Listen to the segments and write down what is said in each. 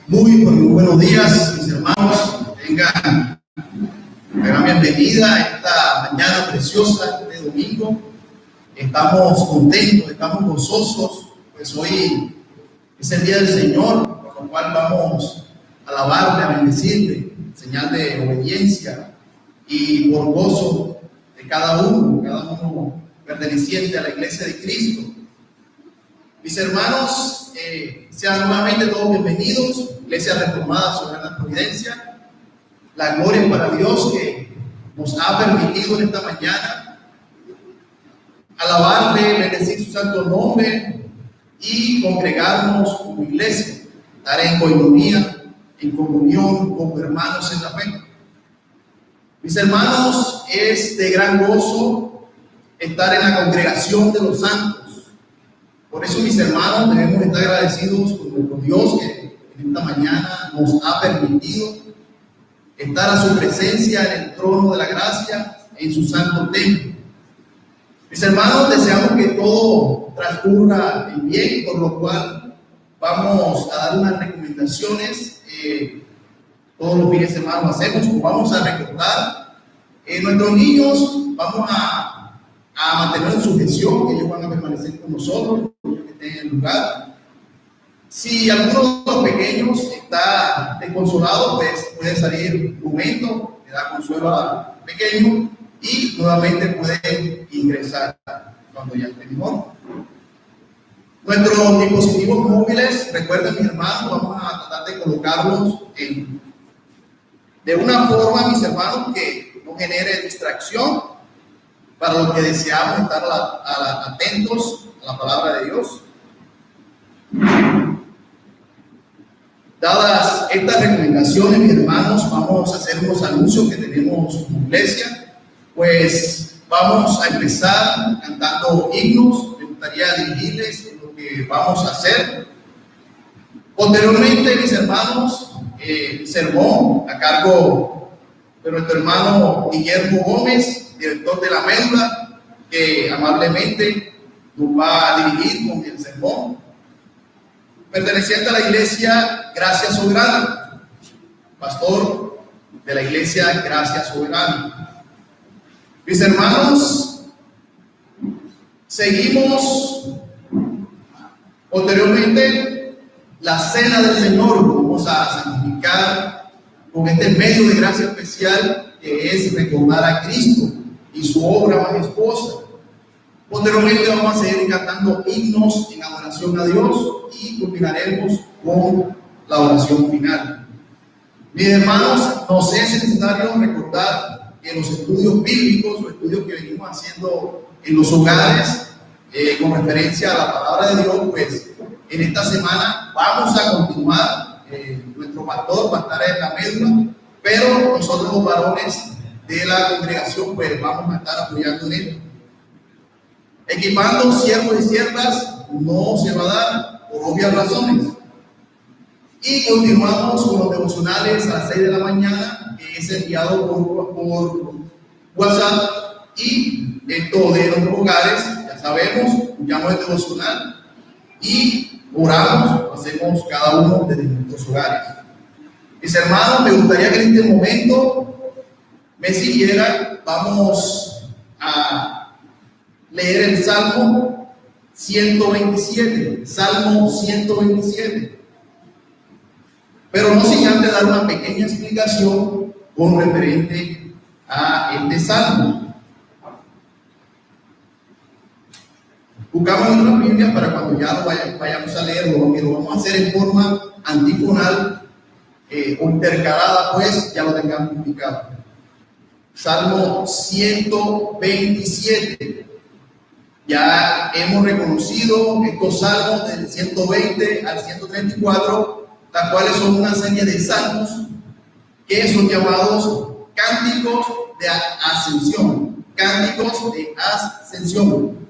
Muy buenos días, mis hermanos. Tengan una gran bienvenida a esta mañana preciosa de domingo. Estamos contentos, estamos gozosos, pues hoy es el día del Señor, por lo cual vamos a alabarle, a bendecirle, señal de obediencia y por gozo de cada uno perteneciente a la Iglesia de Cristo. Mis hermanos, sean nuevamente todos bienvenidos, Iglesia Reformada Soberana Providencia. La gloria para Dios que nos ha permitido en esta mañana alabarle, bendecir su santo nombre y congregarnos como iglesia, estar en coinonía, en comunión con hermanos en la fe. Mis hermanos, es de gran gozo estar en la congregación de los santos. Por eso, mis hermanos, debemos estar agradecidos con nuestro Dios que en esta mañana nos ha permitido estar a su presencia en el trono de la gracia, en su santo templo. Mis hermanos, deseamos que todo transcurra bien, por lo cual vamos a dar unas recomendaciones. Todos los fines de semana lo hacemos, como vamos a recordar. Nuestros niños vamos a mantener en sujeción, que ellos van a permanecer con nosotros, los que estén en el lugar. Si alguno de los pequeños está desconsolado, pues puede salir un momento, le da consuelo al pequeño y nuevamente puede ingresar cuando ya esté mejor. Nuestros dispositivos móviles, recuerden, mis hermanos, vamos a tratar de colocarlos de una forma, mis hermanos, que no genere distracción, para los que deseamos estar atentos a la palabra de Dios. Dadas estas recomendaciones, mis hermanos, vamos a hacer unos anuncios que tenemos como iglesia. Pues vamos a empezar cantando himnos. Me gustaría dirigirles lo que vamos a hacer. Posteriormente, mis hermanos, sermón a cargo de nuestro hermano Guillermo Gómez, director de la médula, que amablemente nos va a dirigir con el sermón, perteneciente a la iglesia Gracia Soberana, pastor de la iglesia Gracia Soberana. Mis hermanos, seguimos posteriormente la cena del Señor. Vamos a santificar con este medio de gracia especial que es recordar a Cristo y su obra majestuosa. Posteriormente vamos a seguir cantando himnos en adoración a Dios y culminaremos con la oración final. Mis hermanos, nos es necesario recordar que los estudios bíblicos, los estudios que venimos haciendo en los hogares con referencia a la palabra de Dios, pues en esta semana vamos a continuar. Nuestro pastor va a estar en la médula, pero nosotros los varones de la congregación pues vamos a estar apoyando en él. Equipando siervos y siervas no se va a dar por obvias razones. Y continuamos con los devocionales a las 6 de la mañana, que es enviado por WhatsApp, y esto de nuestros hogares, ya sabemos, escuchamos el devocional y oramos, hacemos cada uno desde nuestros hogares. Mis hermanos, me gustaría que en este momento me siguieran. Vamos a leer el Salmo 127, Salmo 127. Pero no sin antes dar una pequeña explicación con referente a este Salmo. Buscamos nuestras Biblias para cuando ya lo vayamos a leerlo, aunque lo vamos a hacer en forma antifonal o intercalada, pues ya lo tengamos publicado. Salmo 127. Ya hemos reconocido estos salmos del 120 al 134, las cuales son una serie de salmos que son llamados cánticos de ascensión. Cánticos de ascensión.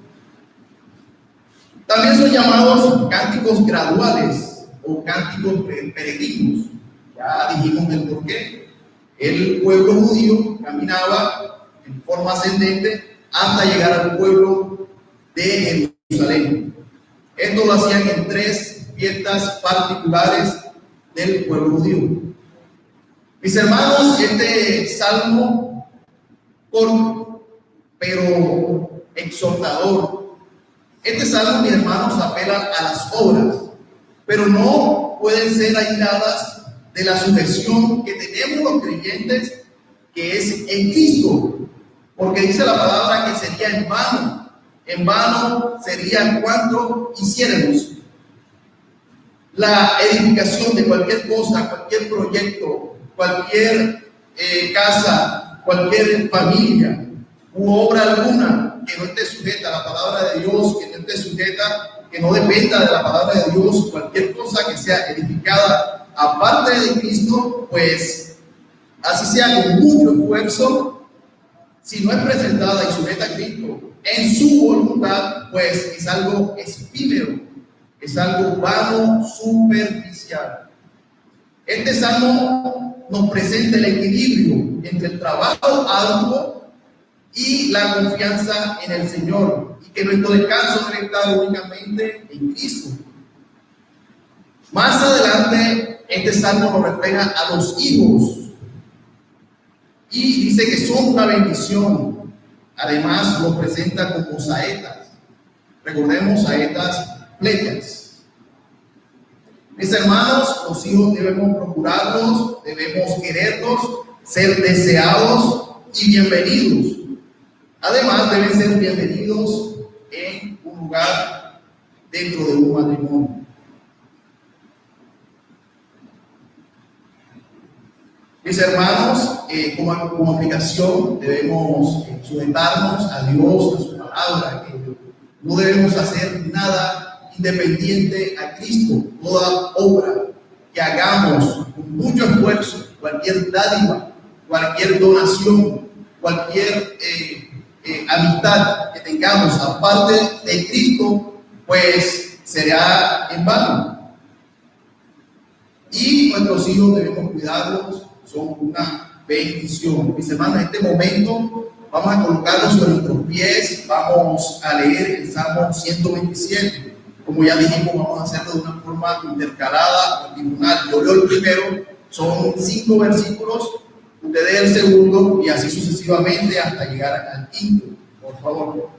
También son llamados cánticos graduales o cánticos peregrinos. Ya dijimos el porqué. El pueblo judío caminaba en forma ascendente hasta llegar al pueblo de Jerusalén. Esto lo hacían en 3 fiestas particulares del pueblo judío. Mis hermanos, este salmo corto, pero exhortador. Este salmo, mis hermanos, apela a las obras, pero no pueden ser aisladas de la sujeción que tenemos los creyentes, que es en Cristo, porque dice la palabra que sería en vano sería cuanto hiciéramos. La edificación de cualquier cosa, cualquier proyecto, cualquier casa, cualquier familia u obra alguna que no esté sujeta a la palabra de Dios, que no esté sujeta, que no dependa de la palabra de Dios, cualquier cosa que sea edificada aparte de Cristo, pues así sea con mucho esfuerzo, si no es presentada y sujeta a Cristo en su voluntad, pues es algo efímero, es algo vano, superficial. Este salmo nos presenta el equilibrio entre el trabajo arduo y la confianza en el Señor, y que nuestro descanso debe estar únicamente en Cristo. Más adelante, este salmo nos refleja a los hijos y dice que son una bendición. Además, lo presenta como saetas. Recordemos, saetas flechas. Mis hermanos, los hijos debemos procurarlos, debemos quererlos, ser deseados y bienvenidos. Además, deben ser bienvenidos en un lugar dentro de un matrimonio. Mis hermanos, como aplicación debemos sujetarnos a Dios, a su palabra, que no debemos hacer nada independiente a Cristo. Toda obra que hagamos con mucho esfuerzo, cualquier dádiva, cualquier donación, cualquier amistad que tengamos aparte de Cristo, pues será en vano. Y nuestros hijos debemos cuidarlos, son una bendición. Mis hermanos, en este momento vamos a colocarnos sobre nuestros pies, vamos a leer el Salmo 127. Como ya dijimos, vamos a hacerlo de una forma intercalada, continual. Yo leo el primero, son 5 versículos, usted lee el segundo y así sucesivamente hasta llegar al quinto. Por favor.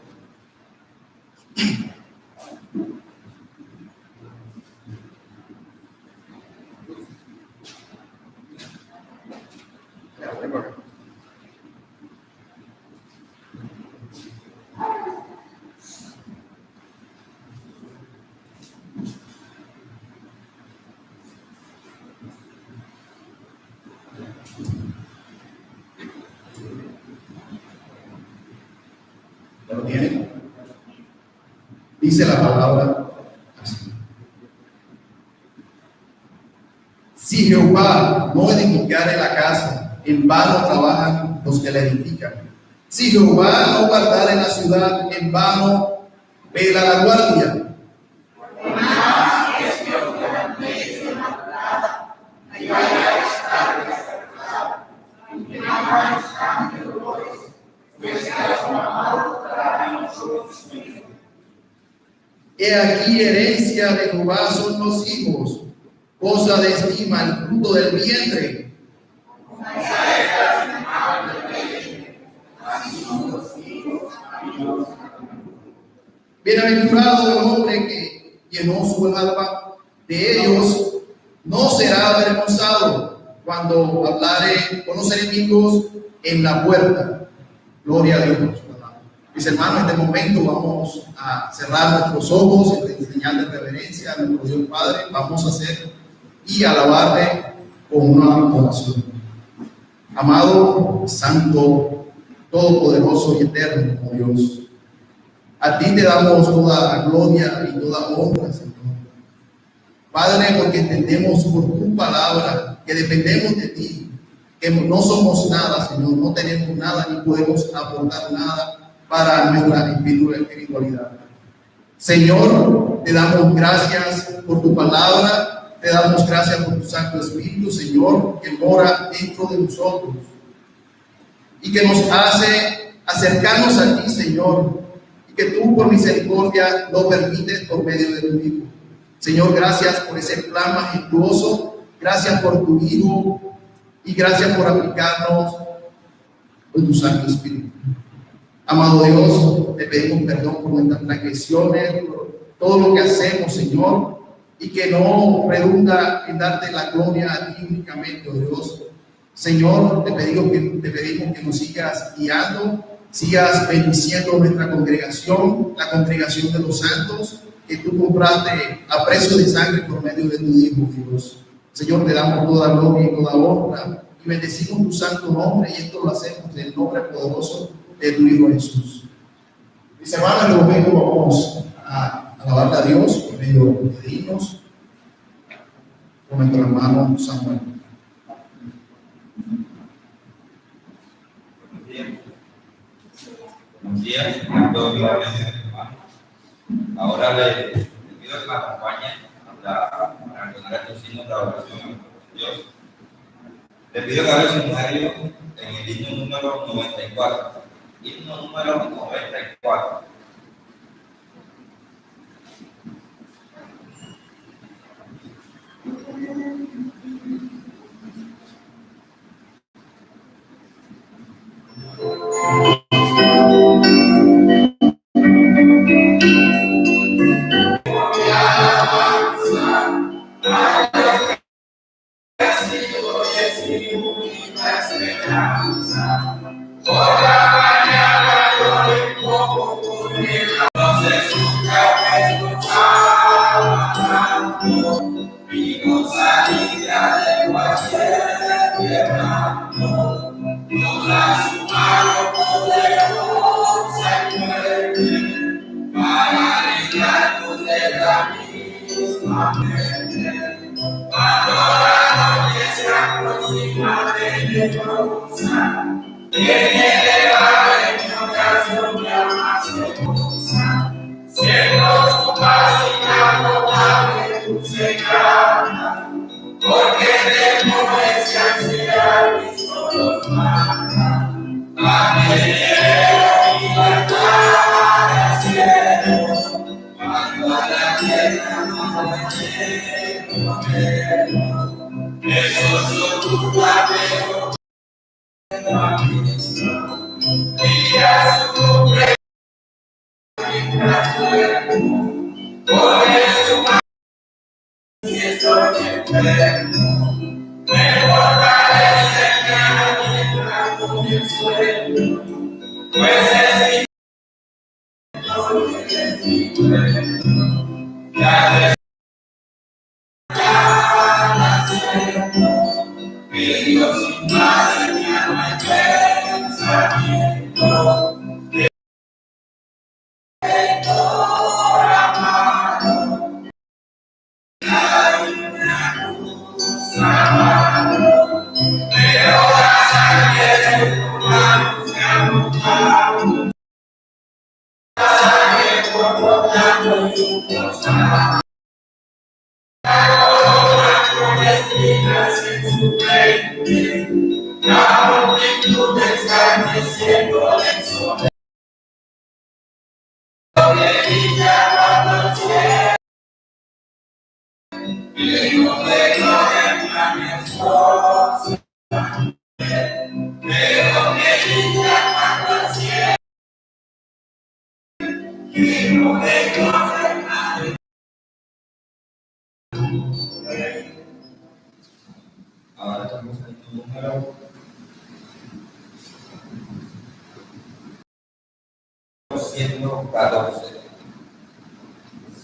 ¿Ya lo tienen? Dice la palabra así: si Jehová no edificare la casa, en vano trabajan los que la edifican. Si Jehová no guardare la ciudad, en vano vela la guardia. He aquí, herencia de Jehová son los hijos, cosa de estima el fruto del vientre. Bienaventurado el hombre que llenó su alma de ellos, no será avergonzado cuando hablare con los enemigos en la puerta. Gloria a Dios. Mis hermanos, en este momento vamos a cerrar nuestros ojos en señal de reverencia a nuestro Dios Padre. Vamos a hacer y alabarle con una oración. Amado, santo, todopoderoso y eterno como Dios, a ti te damos toda la gloria y toda honra, Señor. Padre, porque entendemos por tu palabra que dependemos de ti, que no somos nada, Señor, no tenemos nada ni podemos aportar nada para nuestra espiritualidad. Señor, te damos gracias por tu palabra, te damos gracias por tu Santo Espíritu, Señor, que mora dentro de nosotros y que nos hace acercarnos a ti, Señor, y que tú por misericordia lo permites por medio de tu Hijo. Señor, gracias por ese plan majestuoso, gracias por tu Hijo y gracias por aplicarnos con tu Santo Espíritu. Amado Dios, te pedimos perdón por nuestras transgresiones, por todo lo que hacemos, Señor, y que no redunda en darte la gloria a ti únicamente, oh Dios. Señor, te pedimos que nos sigas guiando, sigas bendiciendo nuestra congregación, la congregación de los santos, que tú compraste a precio de sangre por medio de tu Hijo, Dios. Señor, te damos toda gloria y toda honra y bendecimos tu santo nombre, y esto lo hacemos en el nombre poderoso de tu Hijo Jesús. Mis hermanos, en el momento vamos a alabar a Dios por medio de himnos con nuestro hermano Samuel. Buenos días a todos los hermanos. Ahora les pido que me acompañen para entonar estos signos de adoración a Dios. Les pido que hagan su seminario en el himno número 94. Himno número 94. Ahora estamos en el número 114.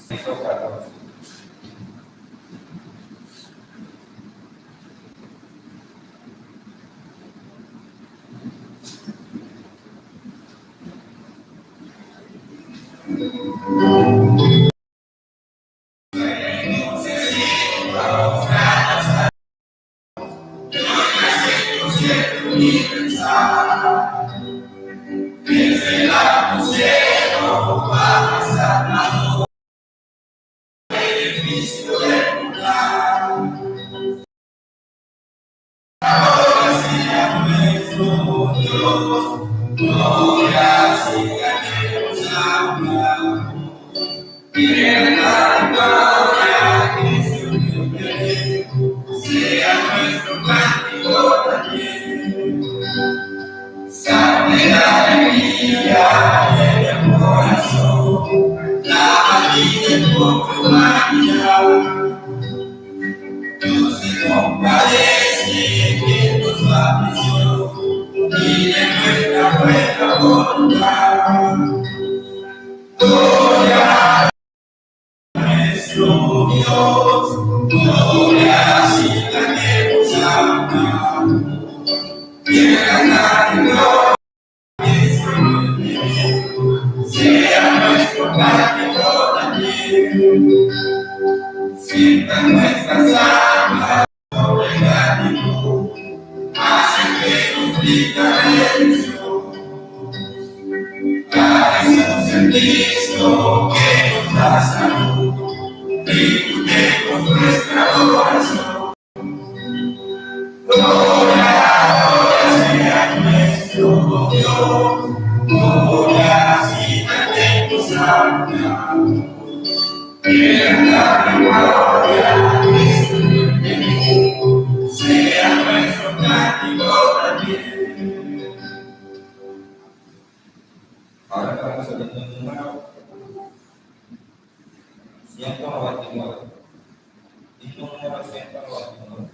114. Ahora estamos saliendo el número 199. Disco número 199.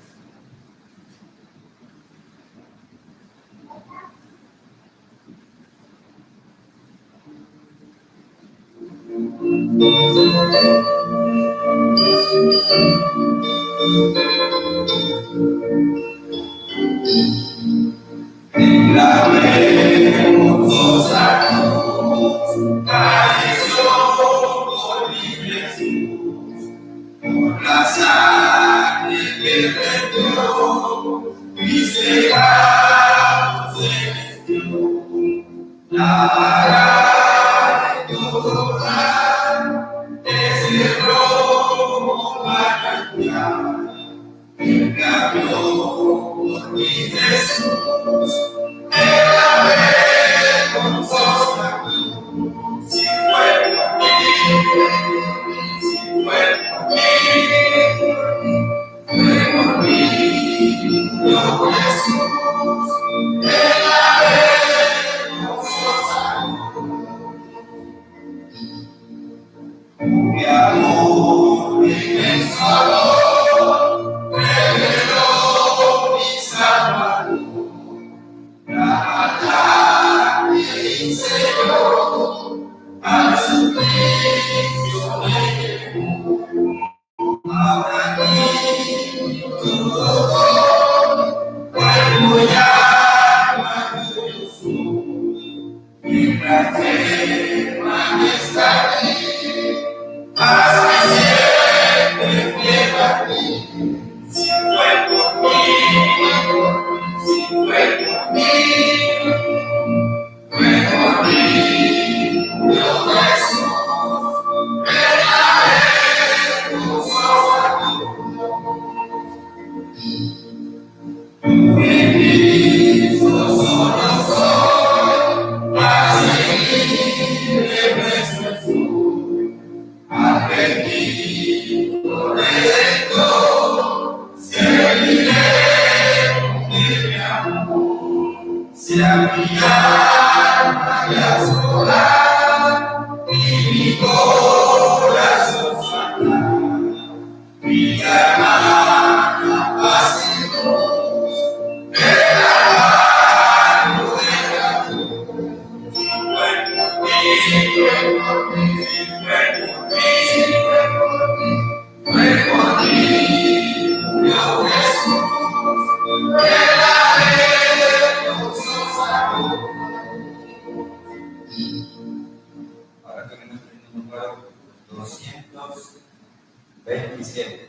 Ahora tenemos el número 227.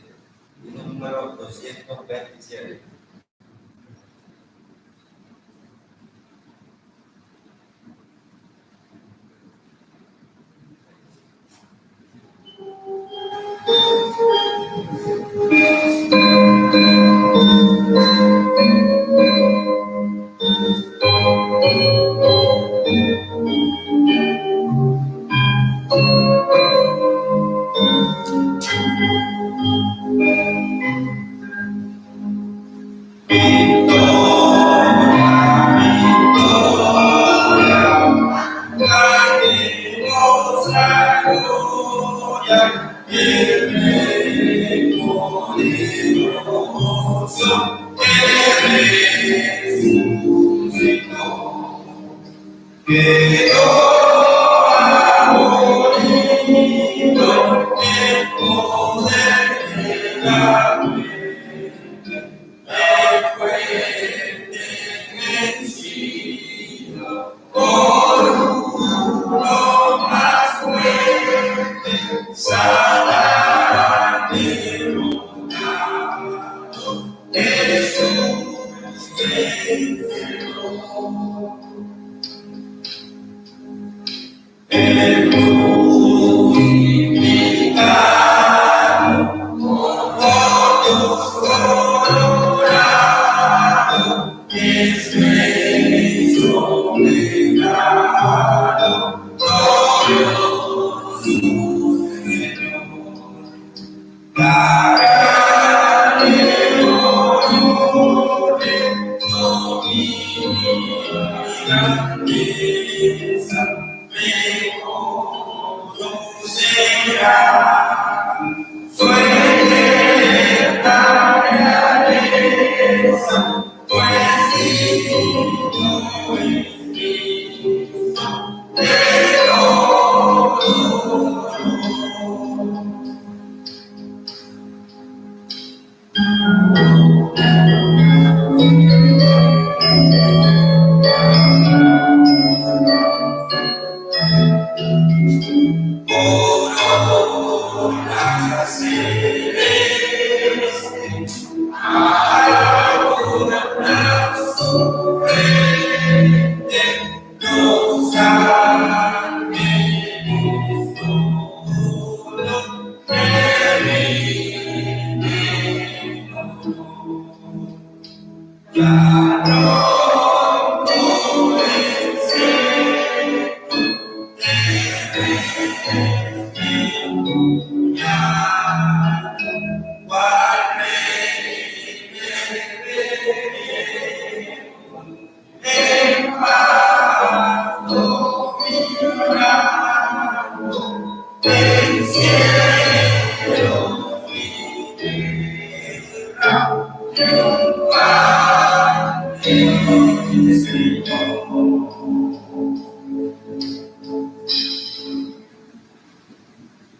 El número 227. Que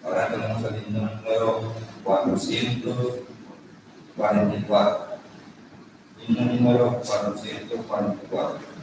Ahora tenemos el himno número 444. Himno número 444.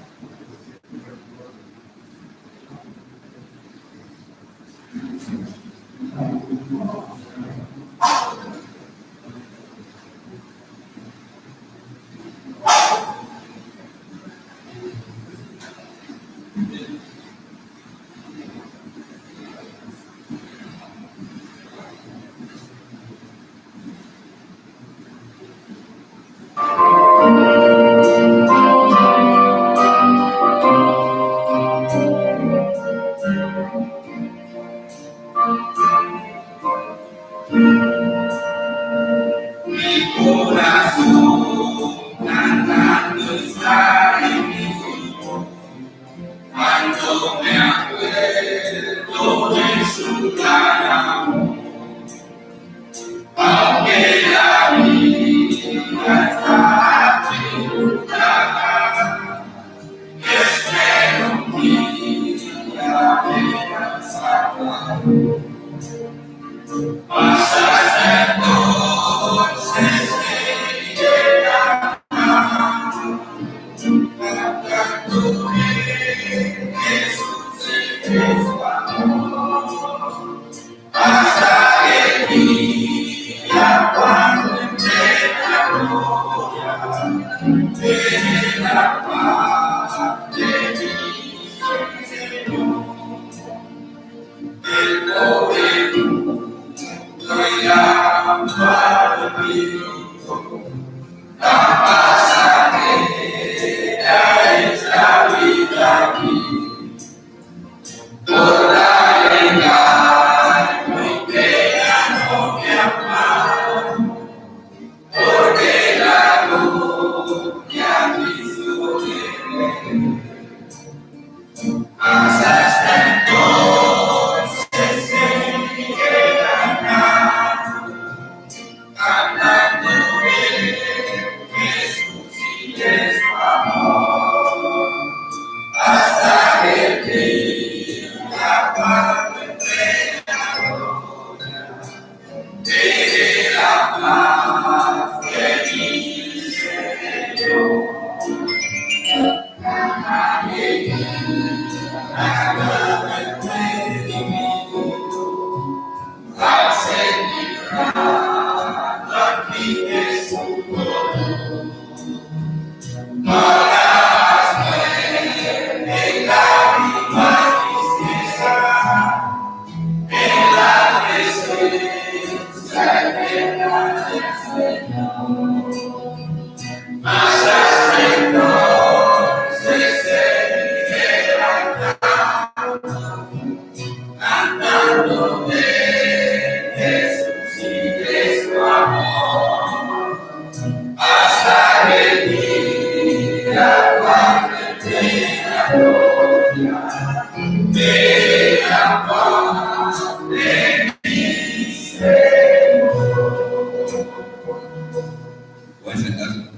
Pueden sentarse.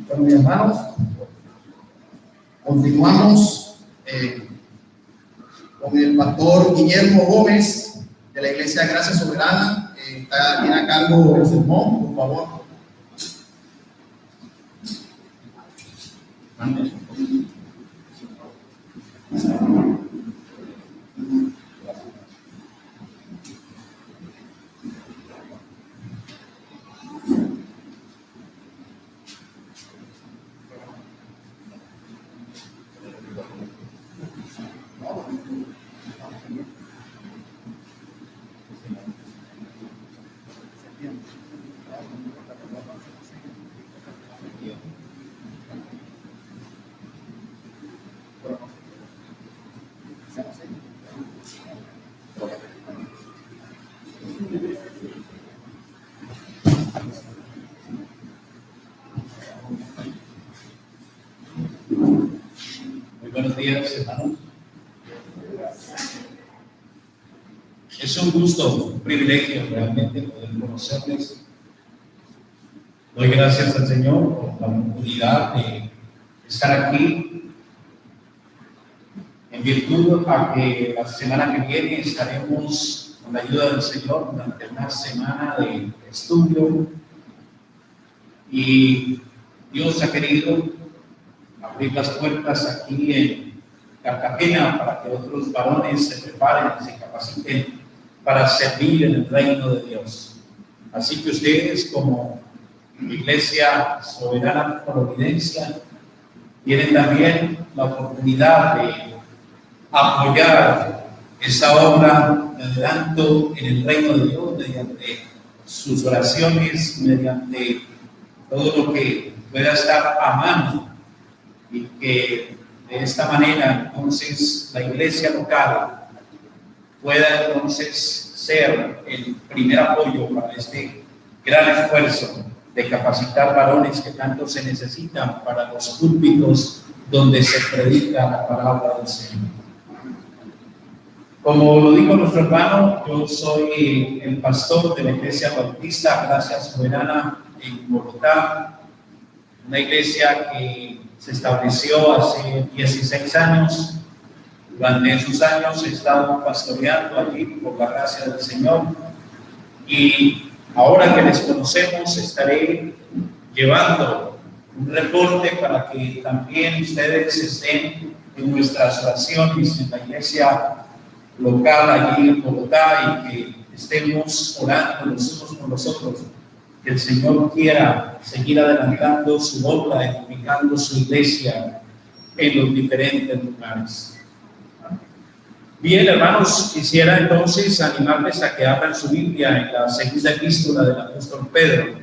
Bueno, mis hermanos, continuamos con el pastor Guillermo Gómez de la Iglesia Gracia Soberana. Tiene a cargo el sermón, por favor. Muy buenos días, hermanos. Es un gusto, un privilegio realmente poder conocerles. Doy gracias al Señor por la oportunidad de estar aquí, en virtud a que la semana que viene estaremos con la ayuda del Señor durante una semana de estudio, y Dios ha querido abrir las puertas aquí en Cartagena para que otros varones se preparen y se capaciten para servir en el reino de Dios. Así que ustedes, como Iglesia Soberana Providencia, tienen también la oportunidad de apoyar esa obra de adelanto en el reino de Dios mediante sus oraciones, mediante todo lo que pueda estar a mano, y que de esta manera entonces la iglesia local pueda entonces ser el primer apoyo para este gran esfuerzo de capacitar varones que tanto se necesitan para los púlpitos donde se predica la palabra del Señor. Como lo dijo nuestro hermano, yo soy el pastor de la Iglesia Bautista Gracia Soberana en Bogotá, una iglesia que se estableció hace 16 años. Durante esos años he estado pastoreando allí por la gracia del Señor, y ahora que les conocemos estaré llevando un reporte para que también ustedes estén en nuestras oraciones en la iglesia local allí en Bogotá, y que estemos orando los unos por los otros, que el Señor quiera seguir adelantando su obra, edificando su iglesia en los diferentes lugares. Bien, hermanos, quisiera entonces animarles a que abran su Biblia en la segunda epístola del apóstol Pedro.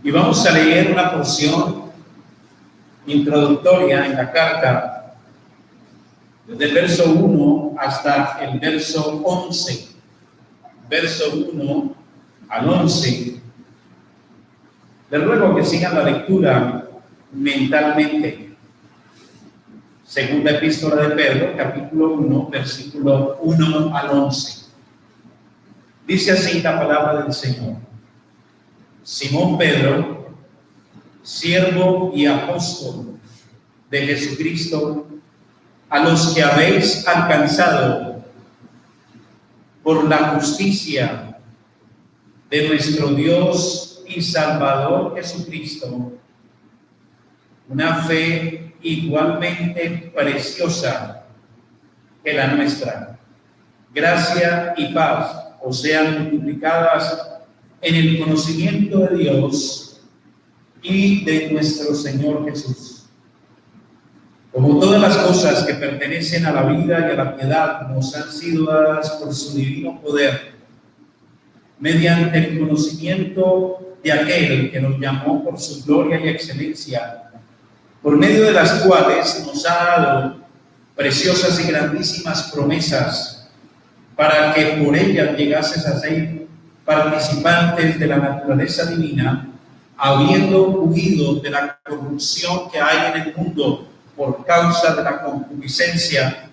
Y vamos a leer una porción introductoria en la carta, desde el verso 1 hasta el verso 11. Verso 1 al 11. Les ruego que sigan la lectura mentalmente. Segunda epístola de Pedro, capítulo 1, versículo 1 al 11. Dice así la palabra del Señor. Simón Pedro, siervo y apóstol de Jesucristo, a los que habéis alcanzado por la justicia de nuestro Dios y Salvador Jesucristo, una fe igualmente preciosa que la nuestra. Gracia y paz os sean multiplicadas en el conocimiento de Dios y de nuestro Señor Jesús. Como todas las cosas que pertenecen a la vida y a la piedad nos han sido dadas por su divino poder, mediante el conocimiento de aquel que nos llamó por su gloria y excelencia, por medio de las cuales nos ha dado preciosas y grandísimas promesas, para que por ellas llegases a ser participantes de la naturaleza divina, habiendo huido de la corrupción que hay en el mundo por causa de la concupiscencia.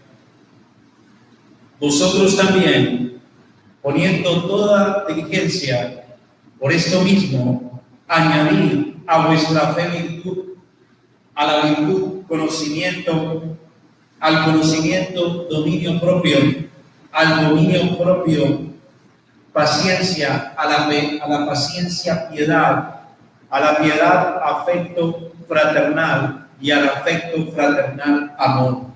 Vosotros también, poniendo toda diligencia, por esto mismo, añadid a vuestra fe virtud, a la virtud conocimiento, al conocimiento dominio propio, al dominio propio paciencia, a la paciencia piedad, a la piedad afecto fraternal y al afecto fraternal amor.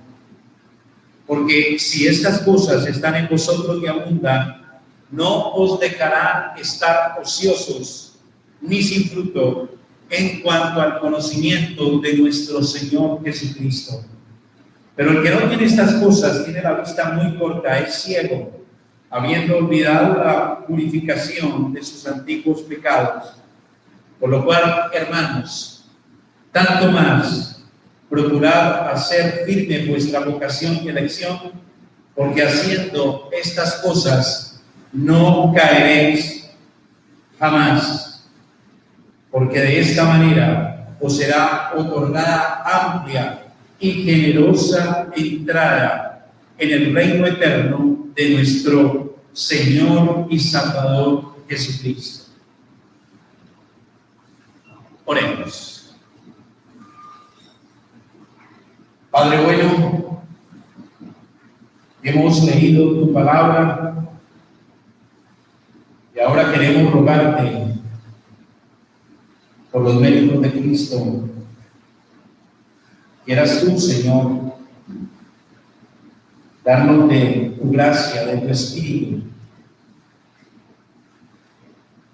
Porque si estas cosas están en vosotros y abundan, no os dejarán estar ociosos ni sin fruto en cuanto al conocimiento de nuestro Señor Jesucristo. Pero el que no tiene estas cosas tiene la vista muy corta, es ciego, habiendo olvidado la purificación de sus antiguos pecados. Por lo cual, hermanos, tanto más, procurad hacer firme vuestra vocación y elección, porque haciendo estas cosas no caeréis jamás, porque de esta manera os será otorgada amplia y generosa entrada en el reino eterno de nuestro Señor y Salvador Jesucristo. Oremos. Padre bueno, hemos leído tu palabra y ahora queremos rogarte por los méritos de Cristo. Quieras tú, Señor, darnos de tu gracia, de tu Espíritu,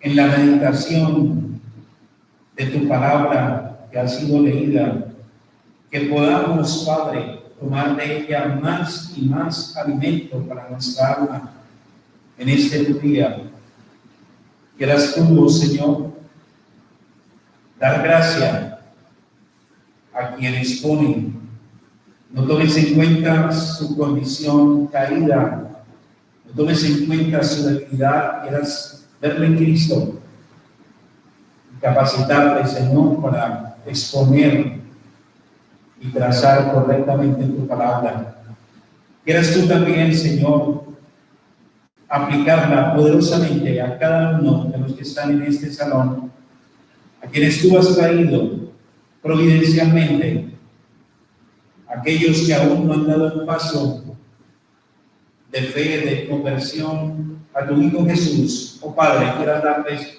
en la meditación de tu palabra que ha sido leída, que podamos, Padre, tomar de ella más y más alimento para nuestra alma en este día. Quieras tú, Señor, dar gracia a quienes ponen. No tomes en cuenta su condición caída, no tomes en cuenta su debilidad, quieras verle en Cristo, capacitarle, Señor, para exponer y trazar correctamente tu palabra. Quieras tú también, Señor, aplicarla poderosamente a cada uno de los que están en este salón, a quienes tú has traído providencialmente, aquellos que aún no han dado un paso de fe, de conversión a tu Hijo Jesús. Oh Padre, quieras darles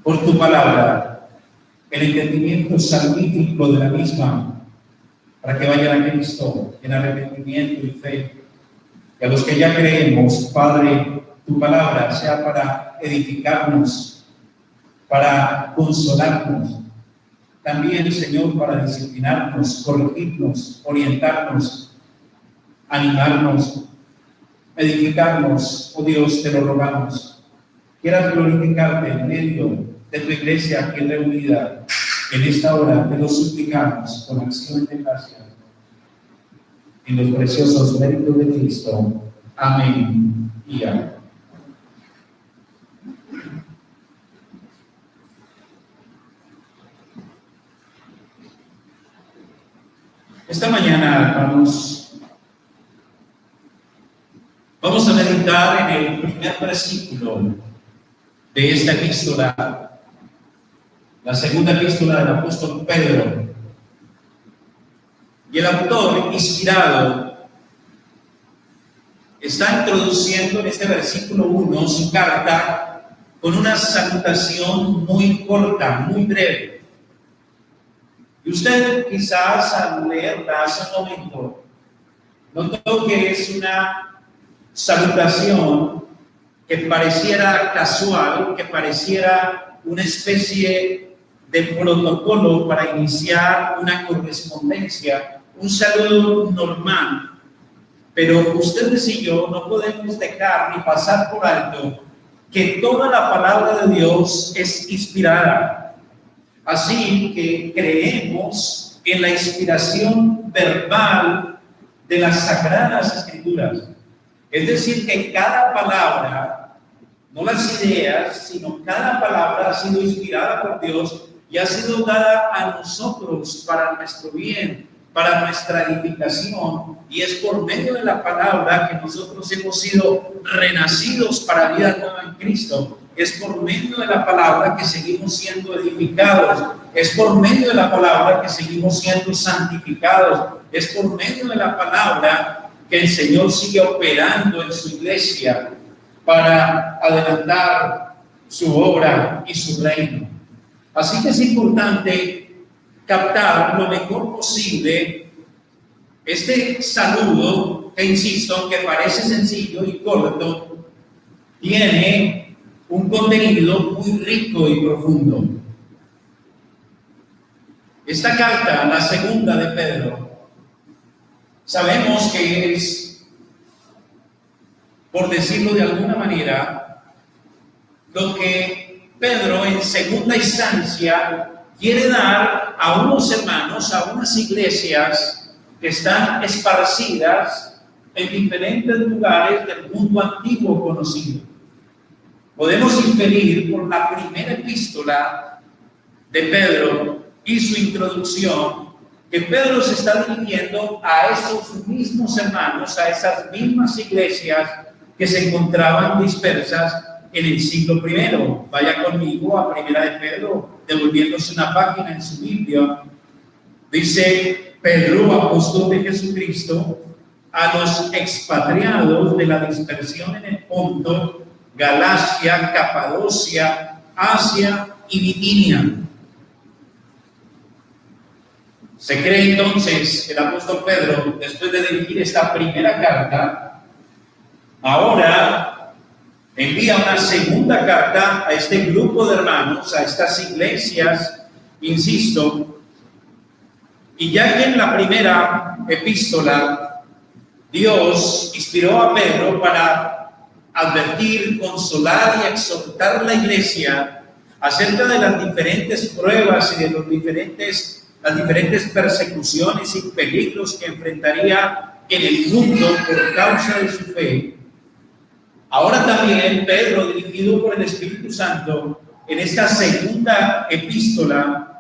por tu palabra el entendimiento salvífico de la misma, para que vayan a Cristo en arrepentimiento y fe. Y a los que ya creemos, Padre, tu palabra sea para edificarnos, para consolarnos, también, Señor, para disciplinarnos, corregirnos, orientarnos, animarnos, edificarnos. Oh Dios, te lo rogamos. Quieras glorificarte en medio de tu iglesia aquí reunida en esta hora, te lo suplicamos con acción de gracia. En los preciosos méritos de Cristo. Amén y amén. Esta mañana, hermanos, vamos a meditar en el primer versículo de esta epístola, la segunda epístola del apóstol Pedro. Y el autor, inspirado, está introduciendo en este versículo 1 su carta con una salutación muy corta, muy breve. Y usted quizás al leerla hace un momento notó que es una salutación que pareciera casual, que pareciera una especie de protocolo para iniciar una correspondencia, un saludo normal. Pero ustedes y yo no podemos dejar ni pasar por alto que toda la palabra de Dios es inspirada. Así que creemos en la inspiración verbal de las Sagradas Escrituras. Es decir, que cada palabra, no las ideas, sino cada palabra ha sido inspirada por Dios y ha sido dada a nosotros para nuestro bien, para nuestra edificación, y es por medio de la palabra que nosotros hemos sido renacidos para vida nueva en Cristo. Es por medio de la palabra que seguimos siendo edificados, es por medio de la palabra que seguimos siendo santificados, es por medio de la palabra que el Señor sigue operando en su iglesia para adelantar su obra y su reino. Así que es importante captar lo mejor posible este saludo, que insisto, aunque parece sencillo y corto, tiene un contenido muy rico y profundo. Esta carta, la segunda de Pedro, sabemos que es, por decirlo de alguna manera, lo que Pedro en segunda instancia quiere dar a unos hermanos, a unas iglesias que están esparcidas en diferentes lugares del mundo antiguo conocido. Podemos inferir por la primera epístola de Pedro y su introducción que Pedro se está dirigiendo a esos mismos hermanos, a esas mismas iglesias que se encontraban dispersas en el siglo I. Vaya conmigo a Primera de Pedro, devolviéndose una página en su Biblia. Dice Pedro, apóstol de Jesucristo, a los expatriados de la dispersión en el Ponto, Galacia, Capadocia, Asia y Bitinia. Se cree entonces el apóstol Pedro, después de dirigir esta primera carta, ahora envía una segunda carta a este grupo de hermanos, a estas iglesias, insisto, y ya que en la primera epístola Dios inspiró a Pedro para advertir, consolar y exhortar a la iglesia acerca de las diferentes pruebas y de las diferentes persecuciones y peligros que enfrentaría en el mundo por causa de su fe. Ahora también Pedro, dirigido por el Espíritu Santo, en esta segunda epístola,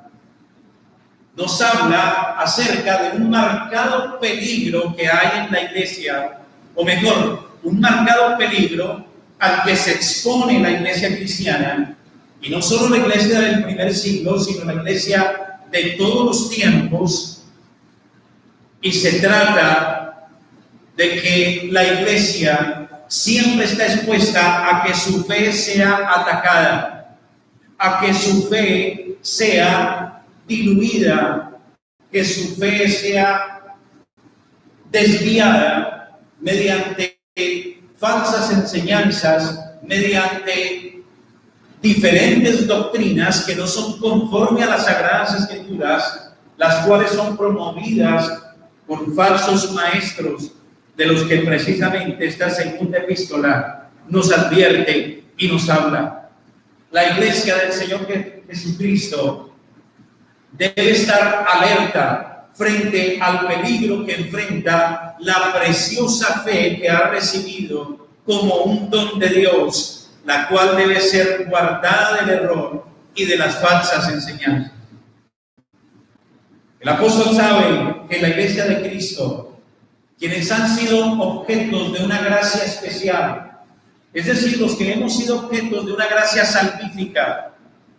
nos habla acerca de un marcado peligro que hay en la iglesia, o mejor, un marcado peligro al que se expone la iglesia cristiana, y no solo la iglesia del primer siglo, sino la iglesia de todos los tiempos, y se trata de que la iglesia siempre está expuesta a que su fe sea atacada, a que su fe sea diluida, que su fe sea desviada mediante falsas enseñanzas, mediante diferentes doctrinas que no son conforme a las Sagradas Escrituras, las cuales son promovidas por falsos maestros, de los que precisamente esta segunda epístola nos advierte y nos habla. La iglesia del Señor Jesucristo debe estar alerta frente al peligro que enfrenta la preciosa fe que ha recibido como un don de Dios, la cual debe ser guardada del error y de las falsas enseñanzas. El apóstol sabe que la iglesia de Cristo, quienes han sido objetos de una gracia especial, es decir, los que hemos sido objetos de una gracia salvífica,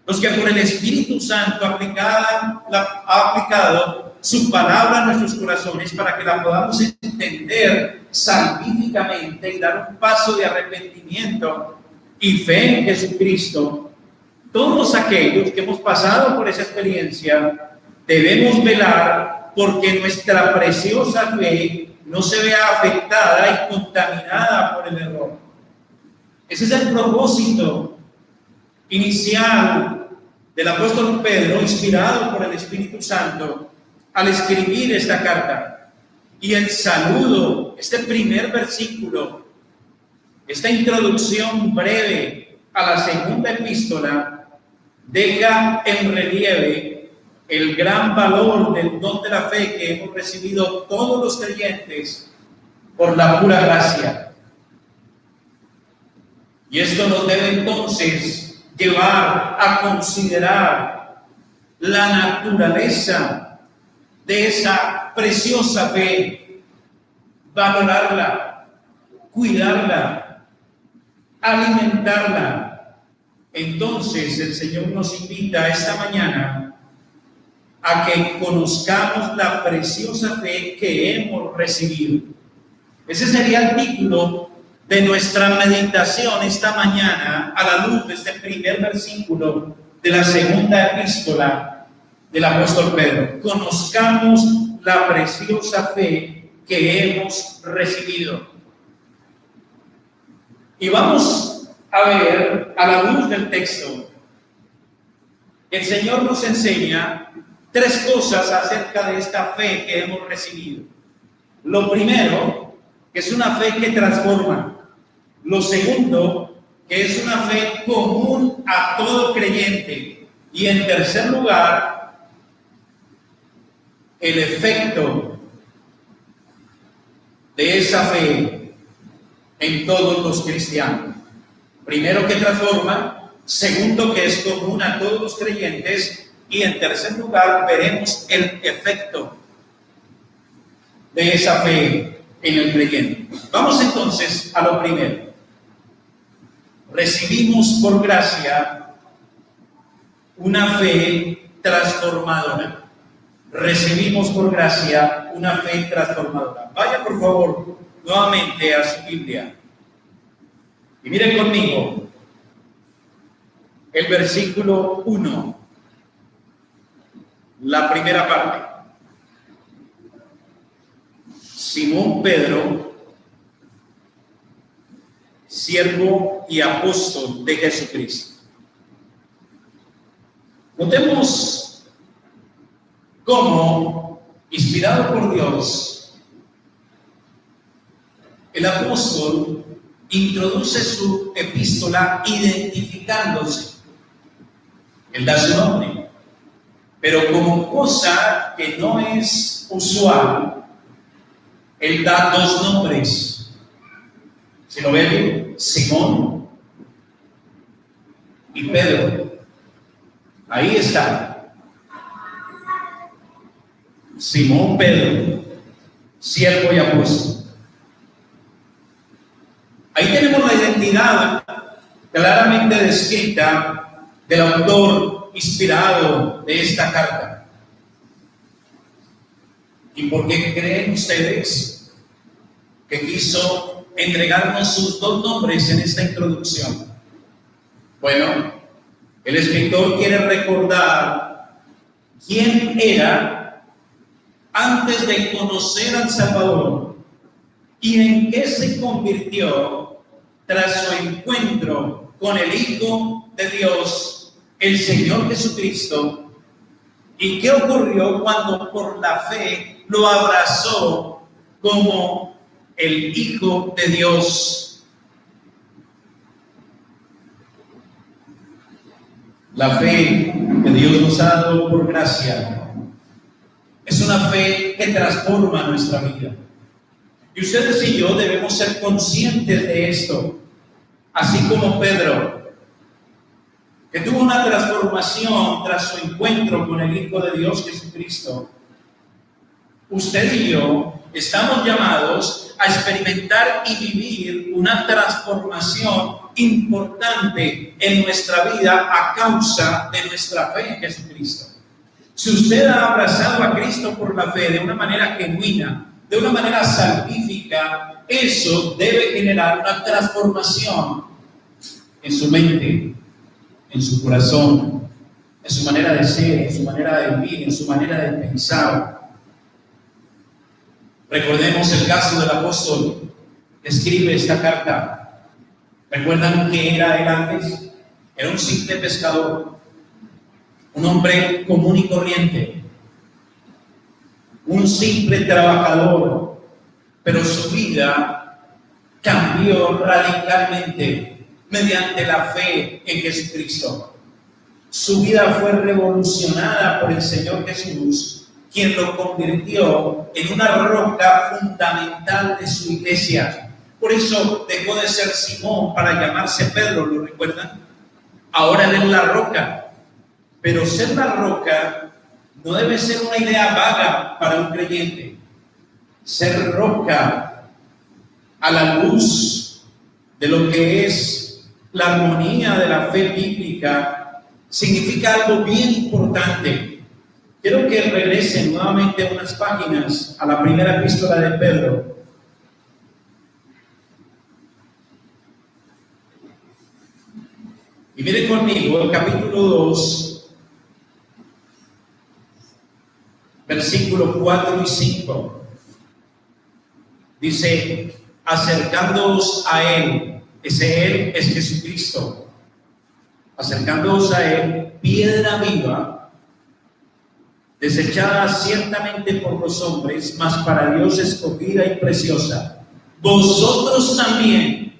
los que por el Espíritu Santo ha aplicado su palabra a nuestros corazones para que la podamos entender salvíficamente y dar un paso de arrepentimiento, y fe en Jesucristo, todos aquellos que hemos pasado por esa experiencia debemos velar porque nuestra preciosa fe no se vea afectada y contaminada por el error. Ese es el propósito inicial del apóstol Pedro, inspirado por el Espíritu Santo, al escribir esta carta. Y el saludo, este primer versículo, esta introducción breve a la segunda epístola, deja en relieve el gran valor del don de la fe que hemos recibido todos los creyentes por la pura gracia. Y esto nos debe entonces llevar a considerar la naturaleza de esa preciosa fe, valorarla, cuidarla, alimentarla. Entonces el Señor nos invita esta mañana a que conozcamos la preciosa fe que hemos recibido. Ese sería el título de nuestra meditación esta mañana a la luz de este primer versículo de la segunda epístola del apóstol Pedro. Conozcamos la preciosa fe que hemos recibido. Y vamos a ver a la luz del texto. El Señor nos enseña tres cosas acerca de esta fe que hemos recibido. Lo primero, que es una fe que transforma. Lo segundo, que es una fe común a todo creyente. Y en tercer lugar, el efecto de esa fe en todos los cristianos. Primero, que transforma. Segundo, que es común a todos los creyentes. Y en tercer lugar, veremos el efecto de esa fe en el creyente. Vamos entonces a lo primero. Recibimos por gracia una fe transformadora. Recibimos por gracia una fe transformadora. Vaya por favor nuevamente a su Biblia y miren conmigo el versículo 1, la primera parte. Simón Pedro, siervo y apóstol de Jesucristo. Notemos cómo, inspirado por Dios, el apóstol introduce su epístola identificándose. Él da su nombre, pero como cosa que no es usual, él da dos nombres. Si lo ven, Simón y Pedro. Ahí está. Simón Pedro, siervo y apóstol. Ahí tenemos la identidad claramente descrita del autor inspirado de esta carta. ¿Y por qué creen ustedes que quiso entregarnos sus dos nombres en esta introducción? Bueno, el escritor quiere recordar quién era antes de conocer al Salvador y en qué se convirtió tras su encuentro con el Hijo de Dios, el Señor Jesucristo, y qué ocurrió cuando por la fe lo abrazó como el Hijo de Dios. La fe que Dios nos ha dado por gracia es una fe que transforma nuestra vida. Y ustedes y yo debemos ser conscientes de esto, así como Pedro, que tuvo una transformación tras su encuentro con el Hijo de Dios Jesucristo. Usted y yo estamos llamados a experimentar y vivir una transformación importante en nuestra vida a causa de nuestra fe en Jesucristo. Si usted ha abrazado a Cristo por la fe de una manera genuina, de una manera salvífica, eso debe generar una transformación en su mente, en su corazón, en su manera de ser, en su manera de vivir, en su manera de pensar. Recordemos el caso del apóstol que escribe esta carta. ¿Recuerdan qué era él antes? Era un simple pescador, un hombre común y corriente, un simple trabajador, pero su vida cambió radicalmente mediante la fe en Jesucristo. Su vida fue revolucionada por el Señor Jesús, quien lo convirtió en una roca fundamental de su iglesia. Por eso dejó de ser Simón para llamarse Pedro, ¿lo recuerdan? Ahora él es la roca. Pero ser la roca no debe ser una idea vaga para un creyente. Ser roca a la luz de lo que es la armonía de la fe bíblica significa algo bien importante. Quiero que regresen nuevamente unas páginas a la primera epístola de Pedro. Y miren conmigo el capítulo 2, versículos 4 y 5. Dice: acercándoos a Él, ese Él es Jesucristo, acercándoos a Él, piedra viva, desechada ciertamente por los hombres, mas para Dios escogida y preciosa. Vosotros también,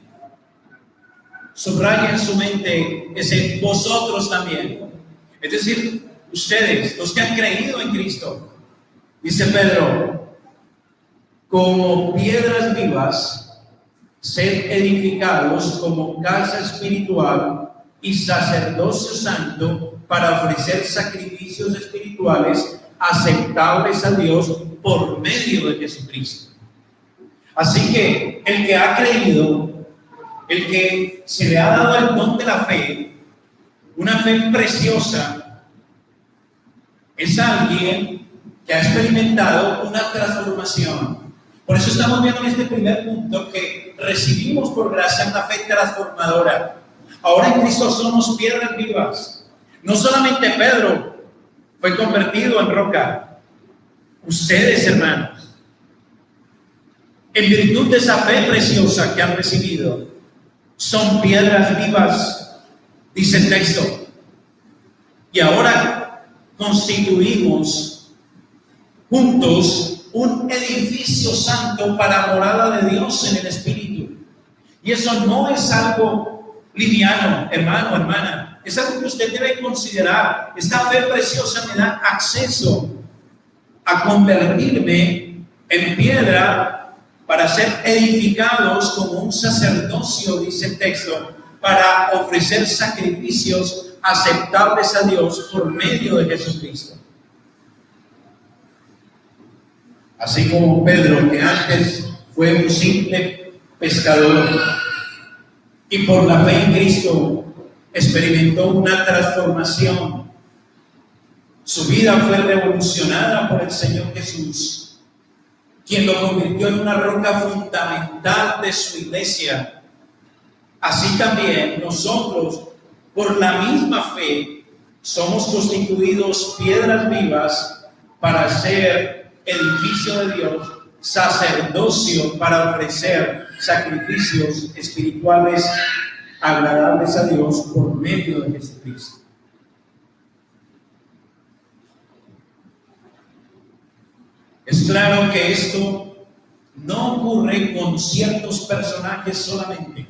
subraya en su mente ese vosotros también, es decir, ustedes, los que han creído en Cristo. Dice Pedro: como piedras vivas, sed edificados como casa espiritual y sacerdocio santo para ofrecer sacrificios espirituales aceptables a Dios por medio de Jesucristo. Así que el que ha creído, el que se le ha dado el don de la fe, una fe preciosa, es alguien que ha experimentado una transformación. Por eso estamos viendo en este primer punto que recibimos por gracia una fe transformadora. Ahora en Cristo somos piedras vivas. No solamente Pedro fue convertido en roca. Ustedes, hermanos, en virtud de esa fe preciosa que han recibido, son piedras vivas, dice el texto. Y ahora constituimos juntos un edificio santo para morada de Dios en el Espíritu. Y eso no es algo liviano, hermano, hermana. Es algo que usted debe considerar. Esta fe preciosa me da acceso a convertirme en piedra para ser edificados como un sacerdocio, dice el texto, para ofrecer sacrificios aceptables a Dios por medio de Jesucristo. Así como Pedro, que antes fue un simple pescador y por la fe en Cristo experimentó una transformación. Su vida fue revolucionada por el Señor Jesús, quien lo convirtió en una roca fundamental de su iglesia. Así también nosotros, por la misma fe, somos constituidos piedras vivas para ser edificio de Dios, sacerdocio para ofrecer sacrificios espirituales agradables a Dios por medio de Jesucristo. Es claro que esto no ocurre con ciertos personajes solamente.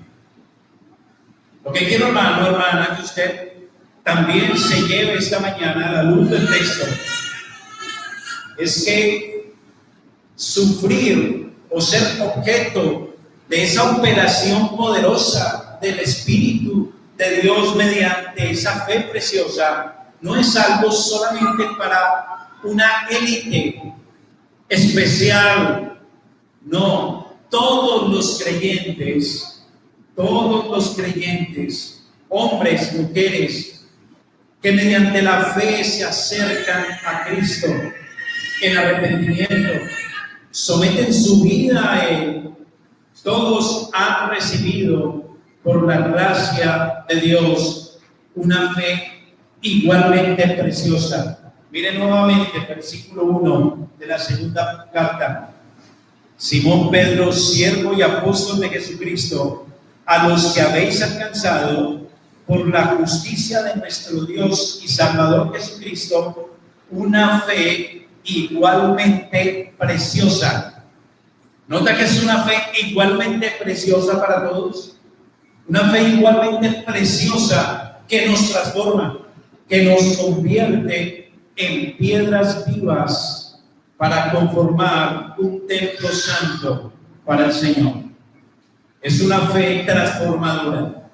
Lo que quiero, hermano, hermana, que usted también se lleve esta mañana a la luz del texto, es que sufrir o ser objeto de esa operación poderosa del Espíritu de Dios mediante esa fe preciosa no es algo solamente para una élite especial. No, todos los creyentes, hombres, mujeres, que mediante la fe se acercan a Cristo en arrepentimiento, someten su vida a Él, todos han recibido por la gracia de Dios, una fe igualmente preciosa. Miren nuevamente, versículo 1 de la segunda carta. Simón Pedro, siervo y apóstol de Jesucristo, a los que habéis alcanzado por la justicia de nuestro Dios y Salvador Jesucristo, una fe igualmente preciosa. Nota que es una fe igualmente preciosa para todos. Una fe igualmente preciosa que nos transforma, que nos convierte en piedras vivas para conformar un templo santo para el Señor. Es una fe transformadora.